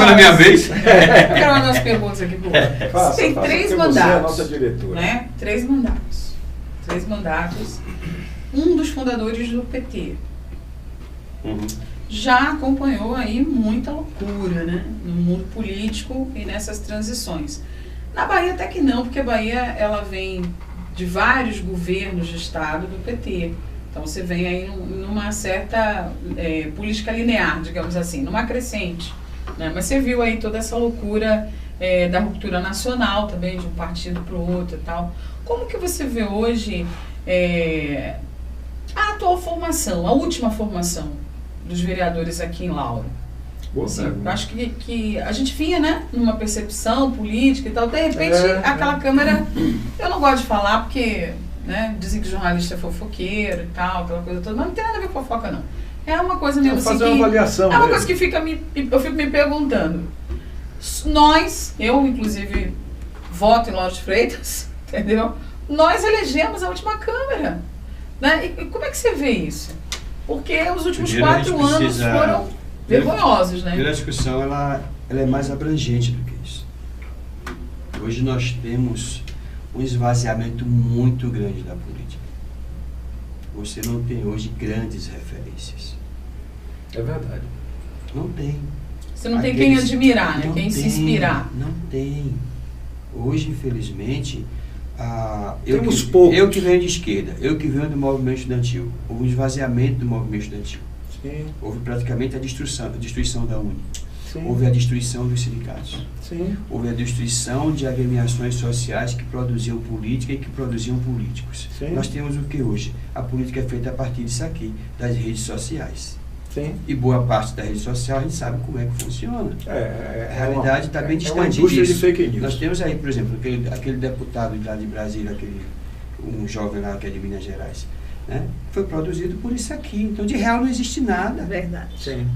na minha vez. Eu quero fazer umas perguntas aqui para o Lula. Você tem 3 mandatos. Você é a nossa diretora. Né? 3 mandatos. 3 mandatos. Um dos fundadores do PT. Já acompanhou aí muita loucura, né? No mundo político e nessas transições. Na Bahia até que não, porque a Bahia ela vem de vários governos de estado do PT. Então você vem aí numa certa política linear, digamos assim, numa crescente. Né? Mas você viu aí toda essa loucura da ruptura nacional também, de um partido para o outro e tal. Como que você vê hoje a atual formação, a última formação dos vereadores aqui em Lauro? Assim, acho que a gente vinha, né, numa percepção política e tal, de repente aquela Câmara, eu não gosto de falar porque, né, dizem que jornalista é fofoqueiro e tal, aquela coisa toda, mas não tem nada a ver com fofoca não. É uma coisa mesmo assim fazer uma avaliação é uma coisa que eu fico me perguntando. Eu inclusive voto em Lauro de Freitas, entendeu? Nós elegemos a última Câmara, né? E como é que você vê isso? Porque os últimos 4 anos foram vergonhosos, né? A discussão ela é mais abrangente do que isso. Hoje nós temos um esvaziamento muito grande da política. Você não tem hoje grandes referências. É verdade. Não tem. Você não tem quem admirar, né? Quem se inspirar. Não tem. Hoje, infelizmente, eu que venho de esquerda, eu que venho do movimento estudantil, houve um esvaziamento do movimento estudantil. Sim. Houve praticamente a destruição da UNE. Sim. Houve a destruição dos sindicatos. Sim. Houve a destruição de agremiações sociais que produziam política e que produziam políticos. Sim. Nós temos o que hoje? A política é feita a partir disso aqui, das redes sociais. Sim. E boa parte da rede social a gente sabe como é que funciona. A realidade está bem distante disso. É uma indústria de fake news. Nós temos aí, por exemplo, aquele deputado lá de Brasília, um jovem lá que é de Minas Gerais, né? Foi produzido por isso aqui. Então, de real não existe nada. Verdade. Sim.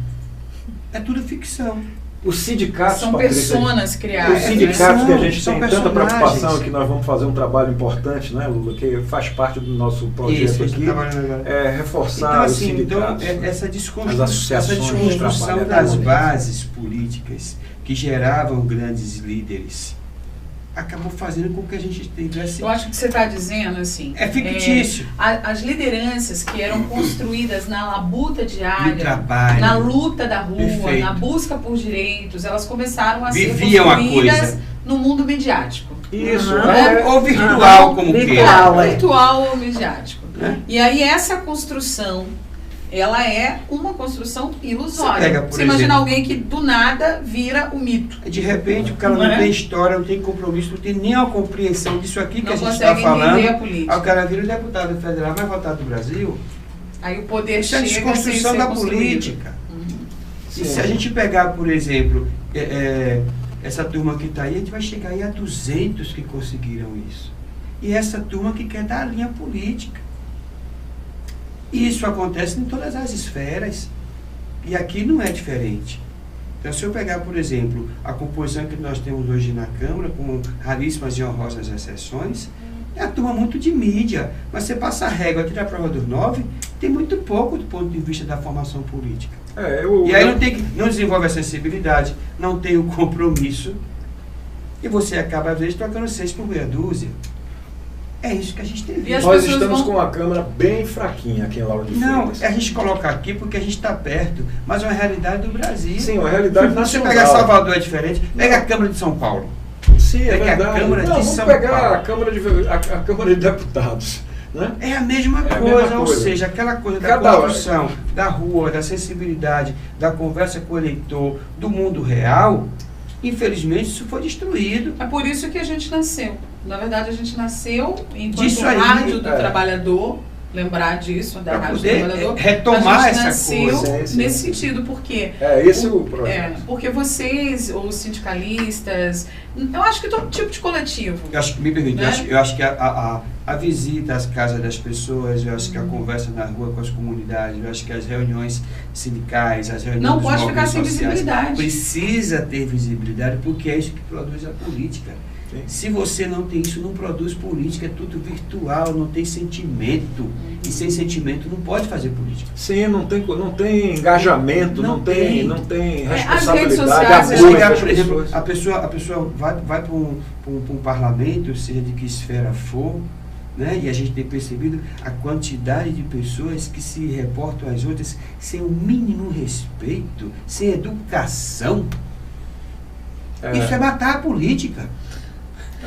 É tudo ficção. Os sindicatos, são Patrícia, personas criadas. Os sindicatos que a gente são tem tanta personagens. preocupação, que nós vamos fazer um trabalho importante, né, Lula, que faz parte do nosso projeto aqui, reforçar então, os assim, sindicatos. Essa as desconstrução associações das bases políticas que geravam grandes líderes acabou fazendo com que a gente tivesse... Eu acho que você está dizendo, assim... É fictício. As lideranças que eram construídas na labuta diária, no trabalho, na luta da rua, perfeito, na busca por direitos, elas começaram a viviam ser construídas no mundo midiático. Isso. Ou virtual, como queira. Virtual ou midiático. E aí essa construção... ela é uma construção ilusória. Você imagina alguém que do nada vira o mito. De repente o cara não tem história, não tem compromisso, não tem nem a compreensão disso aqui que a gente está falando. Aí o cara vira o deputado federal mais votado do Brasil. Aí o poder chega a desconstrução da política. E se a gente pegar, por exemplo, essa turma que está aí, a gente vai chegar aí a 200 que conseguiram isso. E essa turma que quer dar a linha política. E isso acontece em todas as esferas. E aqui não é diferente. Então, se eu pegar, por exemplo, a composição que nós temos hoje na Câmara, com raríssimas e honrosas exceções, é a turma muito de mídia. Mas você passa a régua aqui da prova dos 9, tem muito pouco do ponto de vista da formação política. E aí não desenvolve a sensibilidade, não tem o compromisso, e você acaba, às vezes, trocando 6 por meia dúzia. É isso que a gente tem visto. Nós estamos com a Câmara bem fraquinha aqui em Lauro de Freitas. Não, a gente coloca aqui porque a gente está perto, mas é uma realidade do Brasil. Sim, uma realidade nacional. Se você pegar Salvador é diferente, pega a Câmara de São Paulo. Sim, é verdade. A Câmara de São pegar Paulo. a Câmara de Deputados. Né? É a mesma coisa, ou seja, aquela coisa da construção, da rua, da sensibilidade, da conversa com o eleitor, do mundo real, infelizmente isso foi destruído. É por isso que a gente nasceu. Na verdade, a gente nasceu enquanto rádio do trabalhador, lembrar disso, da rádio do trabalhador. Retomar essa nasceu coisa. nesse sentido, porque... esse é o projeto. Porque vocês, os sindicalistas, eu acho que todo tipo de coletivo. Me permite, né? eu acho que a visita às casas das pessoas, eu acho que a conversa na rua com as comunidades, eu acho que as reuniões sindicais, as reuniões não pode ficar sem visibilidade. Precisa ter visibilidade, porque é isso que produz a política. Sim. Se você não tem isso, não produz política, é tudo virtual, não tem sentimento. E sem sentimento não pode fazer política. Sim, não tem engajamento, não tem responsabilidade. As redes sociais, por exemplo, a pessoa vai para um parlamento, seja de que esfera for, né? E a gente tem percebido a quantidade de pessoas que se reportam às outras sem o mínimo respeito, sem educação. Isso é matar a política.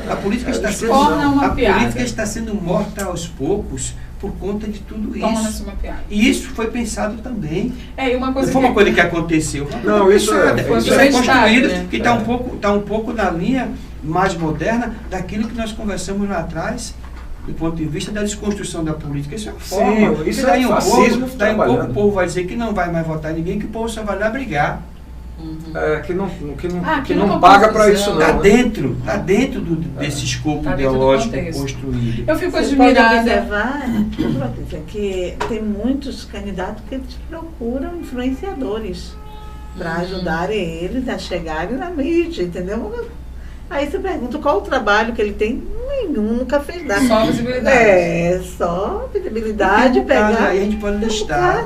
A política está sendo morta aos poucos por conta de tudo isso. E isso foi pensado também. Uma coisa não foi uma coisa que aconteceu. Não, isso é construído, né? Que está um pouco na linha mais moderna daquilo que nós conversamos lá atrás, do ponto de vista da desconstrução da política. Isso é forma. Sim, isso é fascismo. Daí um pouco o povo vai dizer que não vai mais votar ninguém, que o povo só vai lá brigar. Que não paga para isso, não. Está dentro desse escopo ideológico construído. Eu fico Você admirada. pode observar que tem muitos candidatos que procuram influenciadores para ajudarem eles a chegarem na mídia, entendeu? Aí você pergunta qual o trabalho que ele tem. Nenhum, nunca fez nada. Só visibilidade. Só visibilidade, pegar. Aí a gente pode listar.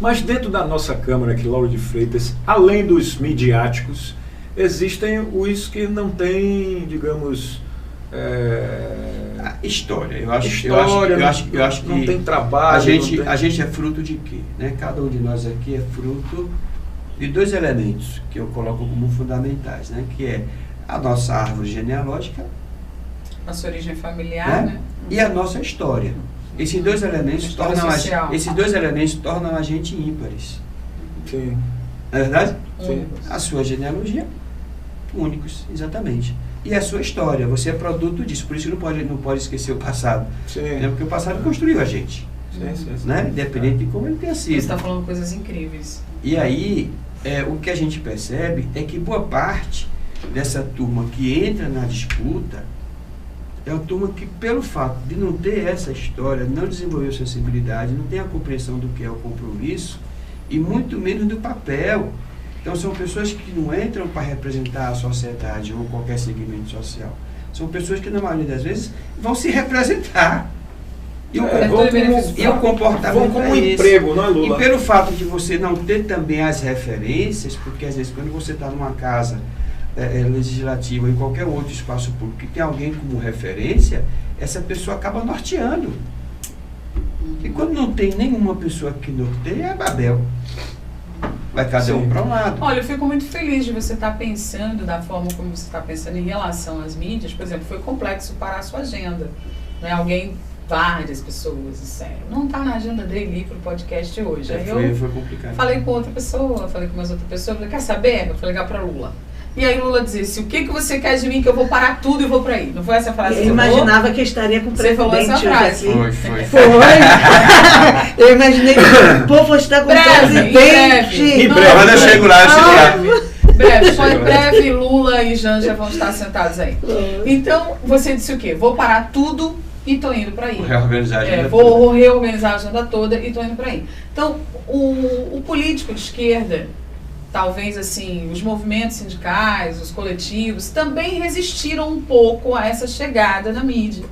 Mas dentro da nossa Câmara aqui, Lauro de Freitas, além dos midiáticos, existem os que não têm, digamos... História. Eu acho que não tem trabalho. A gente é fruto de quê? Né? Cada um de nós aqui é fruto de 2 elementos que eu coloco como fundamentais, né? Que é a nossa árvore genealógica, nossa origem familiar, né? E a nossa história. Esses 2 elementos tornam a gente ímpares. Sim. Não é verdade? Sim. A sua genealogia, únicos, exatamente. E a sua história, você é produto disso. Por isso que não pode esquecer o passado. Sim. Né? Porque o passado construiu a gente. Sim. Né? Independente de como ele tenha sido. Você está falando coisas incríveis. E aí, o que a gente percebe é que boa parte dessa turma que entra na disputa é uma turma que, pelo fato de não ter essa história, não desenvolveu sensibilidade, não tem a compreensão do que é o compromisso e muito menos do papel. Então, são pessoas que não entram para representar a sociedade ou qualquer segmento social. São pessoas que, na maioria das vezes, vão se representar. E o comportamento vão como emprego, não é, Lula? E pelo fato de você não ter também as referências, porque às vezes quando você está numa casa legislativa ou em qualquer outro espaço público que tem alguém como referência, essa pessoa acaba norteando. E quando não tem nenhuma pessoa que norteia, é Babel. Vai cada um para um lado. Olha, eu fico muito feliz de você estar pensando da forma como você está pensando em relação às mídias. Por exemplo, foi complexo parar a sua agenda. Né? Alguém, várias pessoas disseram, não está na agenda dele ir para o podcast hoje. Aí foi complicado. Falei com outra pessoa, falei com mais outra pessoa, falei, quer saber? Eu falei, ligar para Lula. E aí Lula disse, o que você quer de mim que eu vou parar tudo e vou para aí? Não foi essa frase que você imaginava falou? que eu estaria com o Você falou presidente essa frase. hoje aqui. Foi. Eu imaginei que o povo está com o presidente. Em breve, quando eu chego lá, eu chego lá. Breve, foi breve, Lula e Janja vão estar sentados aí. Então, você disse o quê? Vou parar tudo e tô indo para aí. Vou reorganizar a agenda vou reorganizar a agenda toda e tô indo para aí. Então, o político de esquerda, talvez assim, os movimentos sindicais, os coletivos, também resistiram um pouco a essa chegada da mídia.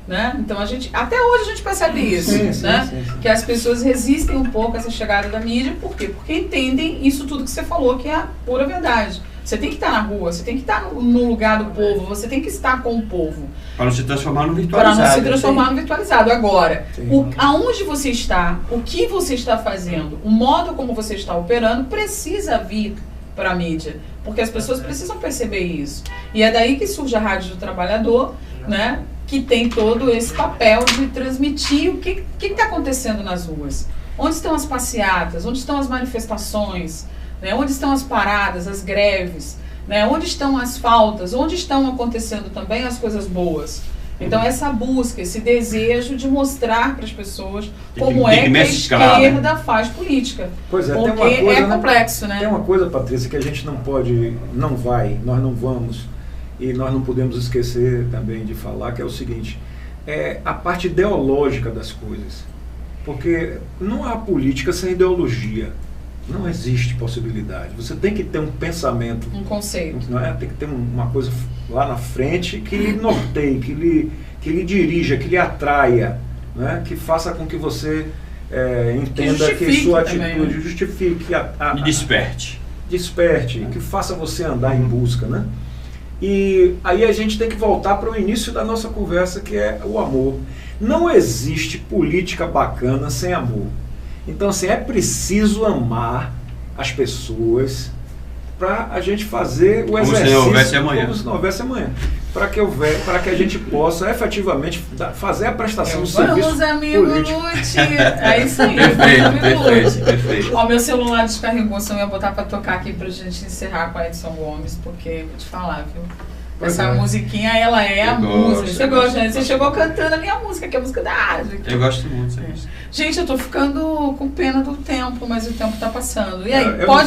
Né? Então, até hoje a gente percebe isso, né? Sim. Que as pessoas resistem um pouco a essa chegada da mídia. Por quê? Porque entendem isso tudo que você falou, que é a pura verdade. Você tem que estar na rua, você tem que estar no lugar do povo, você tem que estar com o povo. Para não se transformar no virtualizado. Para não se transformar no virtualizado. Agora, aonde você está, o que você está fazendo, o modo como você está operando, precisa vir para a mídia. Porque as pessoas precisam perceber isso. E é daí que surge a Rádio do Trabalhador, né? Que tem todo esse papel de transmitir o que está acontecendo nas ruas. Onde estão as passeatas, onde estão as manifestações, né? Onde estão as paradas, as greves, né? Onde estão as faltas, onde estão acontecendo também as coisas boas. Então essa busca, esse desejo de mostrar para as pessoas como é que a esquerda faz política. Pois é, porque tem uma coisa, é complexo, né? Tem uma coisa, Patrícia, que a gente não pode, nós não vamos, e nós não podemos esquecer também de falar, que é o seguinte, é a parte ideológica das coisas. Porque não há política sem ideologia. Não existe possibilidade. Você tem que ter um pensamento. Um conceito. Não é? Tem que ter uma coisa lá na frente que lhe norteie, que lhe dirija, que lhe atraia, né? Que faça com que você entenda que sua atitude justifique. E desperte. Desperte, que faça você andar em busca, né? E aí a gente tem que voltar para o início da nossa conversa, que é o amor. Não existe política bacana sem amor. Então, assim, é preciso amar as pessoas para a gente fazer o exercício. Como se não houvesse amanhã. Como se não houvesse amanhã. Para que a gente possa efetivamente fazer a prestação de serviço vamos, amigo político. Lute. É isso aí. Perfeito. Ó, meu celular descarregou, se eu ia botar para tocar aqui pra gente encerrar com a Edson Gomes, porque vou te falar, viu? Essa musiquinha, ela é a música. Você gosta, né? Você chegou cantando a minha música, que é a música da rádio. Eu gosto muito disso. Gente, eu tô ficando com pena do tempo, mas o tempo tá passando. E aí,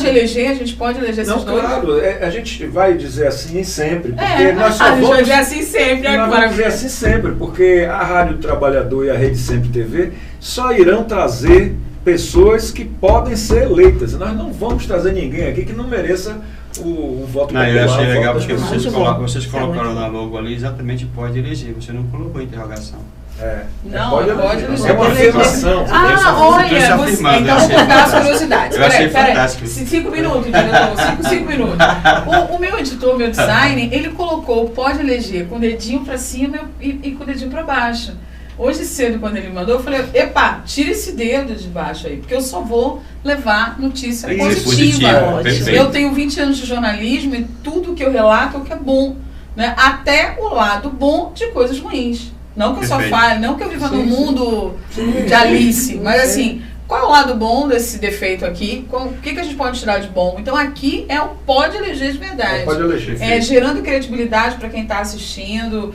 eleger? A gente pode eleger esses dois? Claro, a gente vai dizer assim sempre, porque nós só vamos... vai dizer assim sempre agora. Nós vamos dizer assim sempre, porque a Rádio Trabalhador e a Rede Sempre TV só irão trazer pessoas que podem ser eleitas. Nós não vamos trazer ninguém aqui que não mereça o voto popular. Eu achei legal porque vocês colocaram na logo ali exatamente pode eleger. Você não colocou interrogação. Não, pode eleger. É uma afirmação. Olha, então vou contar as curiosidades. Eu achei fantástico. 5 minutos, diretor. 5 minutos. O meu editor, meu design, ele colocou pode eleger com o dedinho pra cima e com o dedinho pra baixo. Hoje cedo, quando ele mandou, eu falei, epa, tira esse dedo de baixo aí, porque eu só vou levar notícia positiva. Eu tenho 20 anos de jornalismo e tudo que eu relato é o que é bom, né? Até o lado bom de coisas ruins. Não que eu só fale, não que eu viva num mundo de Alice, mas assim, qual é o lado bom desse defeito aqui? O que a gente pode tirar de bom? Então aqui é o pode eleger de verdade. Pode eleger. Gerando credibilidade para quem está assistindo,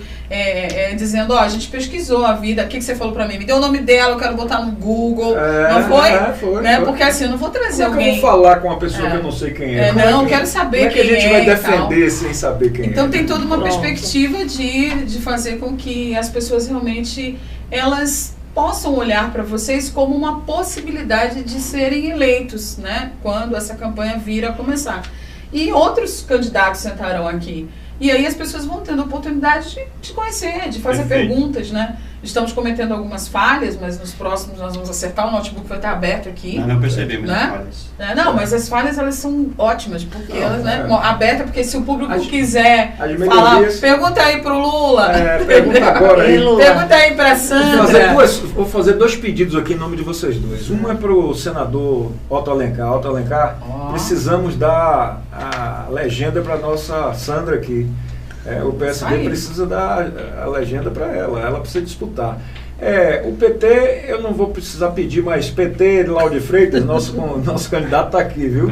dizendo, a gente pesquisou a vida, o que você falou para mim? Me deu o nome dela, eu quero botar no Google. Não foi? Foi. Porque assim, eu não vou trazer alguém... alguém... eu vou falar com uma pessoa que eu não sei quem é? Não, quero saber quem é. Como é que a gente vai defender sem saber quem é? Então tem toda uma perspectiva de fazer com que as pessoas realmente, elas possam olhar para vocês como uma possibilidade de serem eleitos, né? Quando essa campanha vir a começar. E outros candidatos sentarão aqui. E aí as pessoas vão tendo a oportunidade de conhecer, de fazer perguntas, né? Estamos cometendo algumas falhas, mas nos próximos nós vamos acertar. O notebook vai estar aberto aqui. Não percebemos, né? As falhas. Não, mas as falhas, elas são ótimas, porque elas, abertas, porque se o público quiser falar, pergunta aí pro Lula. Pergunta agora aí. Pergunta aí pra Sandra. Vou fazer 2 pedidos aqui em nome de vocês dois. Um é pro senador Otto Alencar. Otto Alencar, precisamos dar a legenda pra nossa Sandra aqui. O PSD precisa dar a legenda para ela precisa disputar. O PT, eu não vou precisar pedir mais. PT, Lauro de Freitas, nosso candidato está aqui, viu?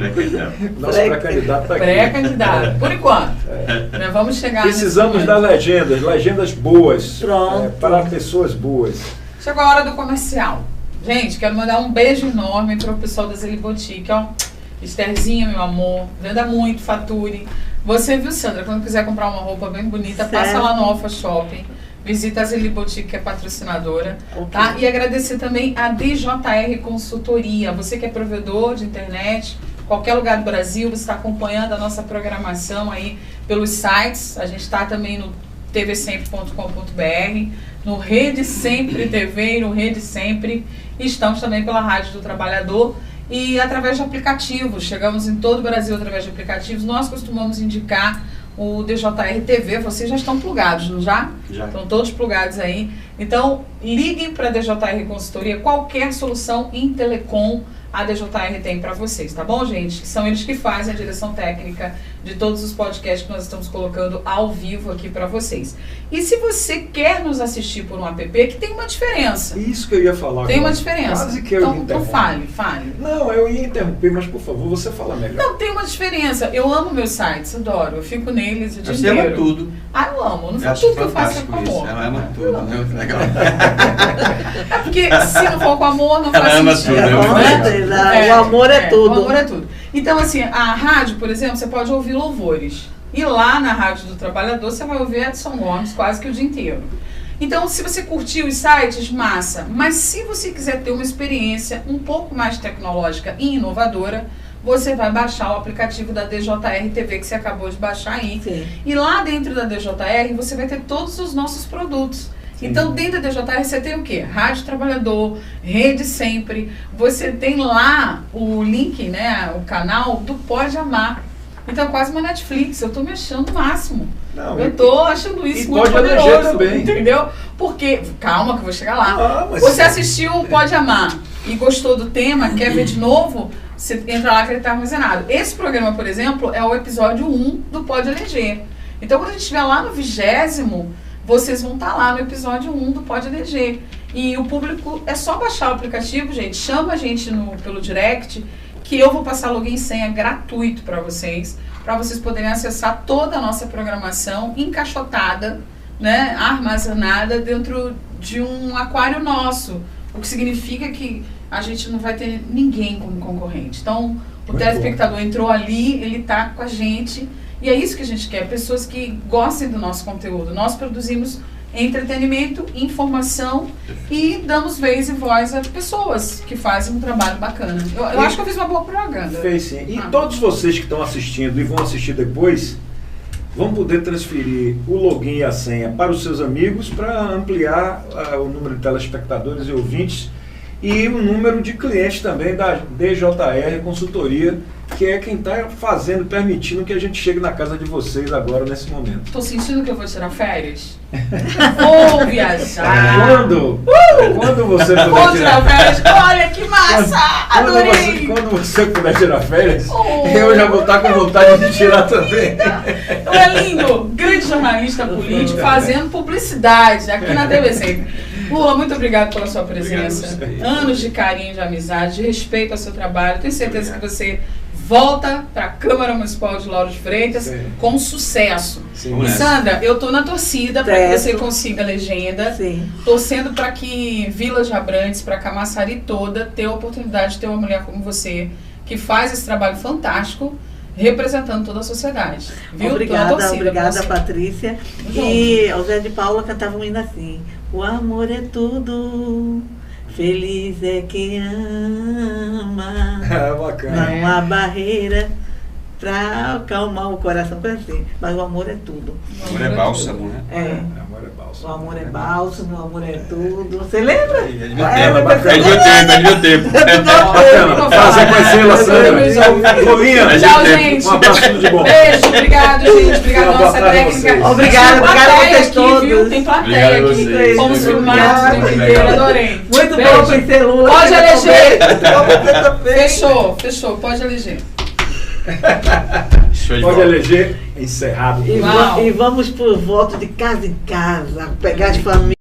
Nosso pré-candidato está aqui. Pré-candidato, por enquanto. Nós vamos chegar. Precisamos das legendas boas. Pronto. Para pessoas boas. Chegou a hora do comercial. Gente, quero mandar um beijo enorme para o pessoal da Zeli Boutique, ó. Estherzinha, meu amor, venda muito, fature. Você, viu, Sandra, quando quiser comprar uma roupa bem bonita, passa lá no Alfa Shopping. Visita a Zeli Boutique, que é patrocinadora, tá? E agradecer também a DJR Consultoria. Você que é provedor de internet, qualquer lugar do Brasil, você está acompanhando a nossa programação aí pelos sites. A gente está também no tvsempre.com.br, no Rede Sempre TV e no Rede Sempre. E estamos também pela Rádio do Trabalhador e através de aplicativos. Chegamos em todo o Brasil através de aplicativos. Nós costumamos indicar o DJR TV, vocês já estão plugados, não já? Já. Estão todos plugados aí. Então, liguem para a DJR Consultoria, qualquer solução em telecom, a DJR tem para vocês, tá bom, gente? São eles que fazem a direção técnica de todos os podcasts que nós estamos colocando ao vivo aqui para vocês. E se você quer nos assistir por um app, que tem uma diferença. Isso que eu ia falar. Tem uma diferença. Quase que eu ia então fale. Não, eu ia interromper, mas por favor, você fala melhor. Não, tem uma diferença. Eu amo meus sites, adoro. Eu fico neles o dia inteiro. Você ama tudo. Eu amo. Não foi tudo que eu faço com amor. Ela ama tudo. Legal. É porque se não for com amor, não faz sentido. O amor é tudo. O amor é tudo. Então, assim, a rádio, por exemplo, você pode ouvir louvores. E lá na Rádio do Trabalhador, você vai ouvir Edson Gomes quase que o dia inteiro. Então, se você curtir os sites, massa. Mas se você quiser ter uma experiência um pouco mais tecnológica e inovadora, você vai baixar o aplicativo da DJR TV que você acabou de baixar aí. Sim. E lá dentro da DJR, você vai ter todos os nossos produtos. Sim. Então, dentro da DJR, você tem o quê? Rádio Trabalhador, Rede Sempre. Você tem lá o link, né, o canal do Pode Amar. Então, é quase uma Netflix. Eu tô me achando o máximo. Eu tô achando isso muito poderoso. Também. Entendeu? Porque, calma que eu vou chegar lá. Você assistiu o Pode Amar e gostou do tema, quer ver de novo, você entra lá que ele tá armazenado. Esse programa, por exemplo, é o episódio 1 do Pode Eleger. Então, quando a gente estiver lá no 20º, vocês vão estar lá no episódio 1 do Pode Eleger. E o público, é só baixar o aplicativo, gente. Chama a gente pelo direct, que eu vou passar login e senha gratuito para vocês poderem acessar toda a nossa programação encaixotada, né, armazenada dentro de um aquário nosso. O que significa que a gente não vai ter ninguém como concorrente. Então, o telespectador entrou ali, ele está com a gente. E é isso que a gente quer, pessoas que gostem do nosso conteúdo. Nós produzimos entretenimento, informação e damos vez e voz a pessoas que fazem um trabalho bacana. Eu acho que eu fiz uma boa propaganda. Fez sim. E todos vocês que estão assistindo e vão assistir depois, vão poder transferir o login e a senha para os seus amigos para ampliar o número de telespectadores e ouvintes e o número de clientes também da DJR Consultoria, que é quem está permitindo que a gente chegue na casa de vocês agora, nesse momento. Estou sentindo que eu vou tirar férias? Vou viajar! Quando você puder tirar férias? Olha que massa! Adorei! Quando você puder tirar férias, eu já vou estar com vontade de tirar também. Então é lindo! Grande jornalista político fazendo publicidade aqui na TVC. Lula, muito obrigado pela sua presença. Anos de carinho, de amizade, de respeito ao seu trabalho. Tenho certeza que você volta para a Câmara Municipal de Lauro de Freitas com sucesso. Sim. E Sandra, eu tô na torcida para que você consiga a legenda. Sim. Torcendo para que Vila de Abrantes, para Camaçari toda, tenha a oportunidade de ter uma mulher como você, que faz esse trabalho fantástico, representando toda a sociedade. Viu? Obrigada, Patrícia. E o Zé de Paula cantava um hino assim: o amor é tudo, feliz é quem ama. Bacana. Não há barreira para acalmar o coração, assim. Mas o amor é tudo. O amor é bálsamo, né? É. O amor é bálsamo. O amor é bálsamo, o amor é tudo. Você lembra? É de meu tempo. Bacana. Prazer conhecê-la, Sandra. Bolinha. Tchau, gente. Um abraço, tudo de bom. Beijo, obrigado, gente. Obrigada à nossa técnica. Obrigada a vocês todos. Tem plateia aqui. Fomos filmados o tempo inteiro, adorei. Muito bom conhecer Lula. Pode eleger. Fechou. Pode eleger. Pode eleger encerrado. E vamos por voto de casa em casa, pegar as famílias.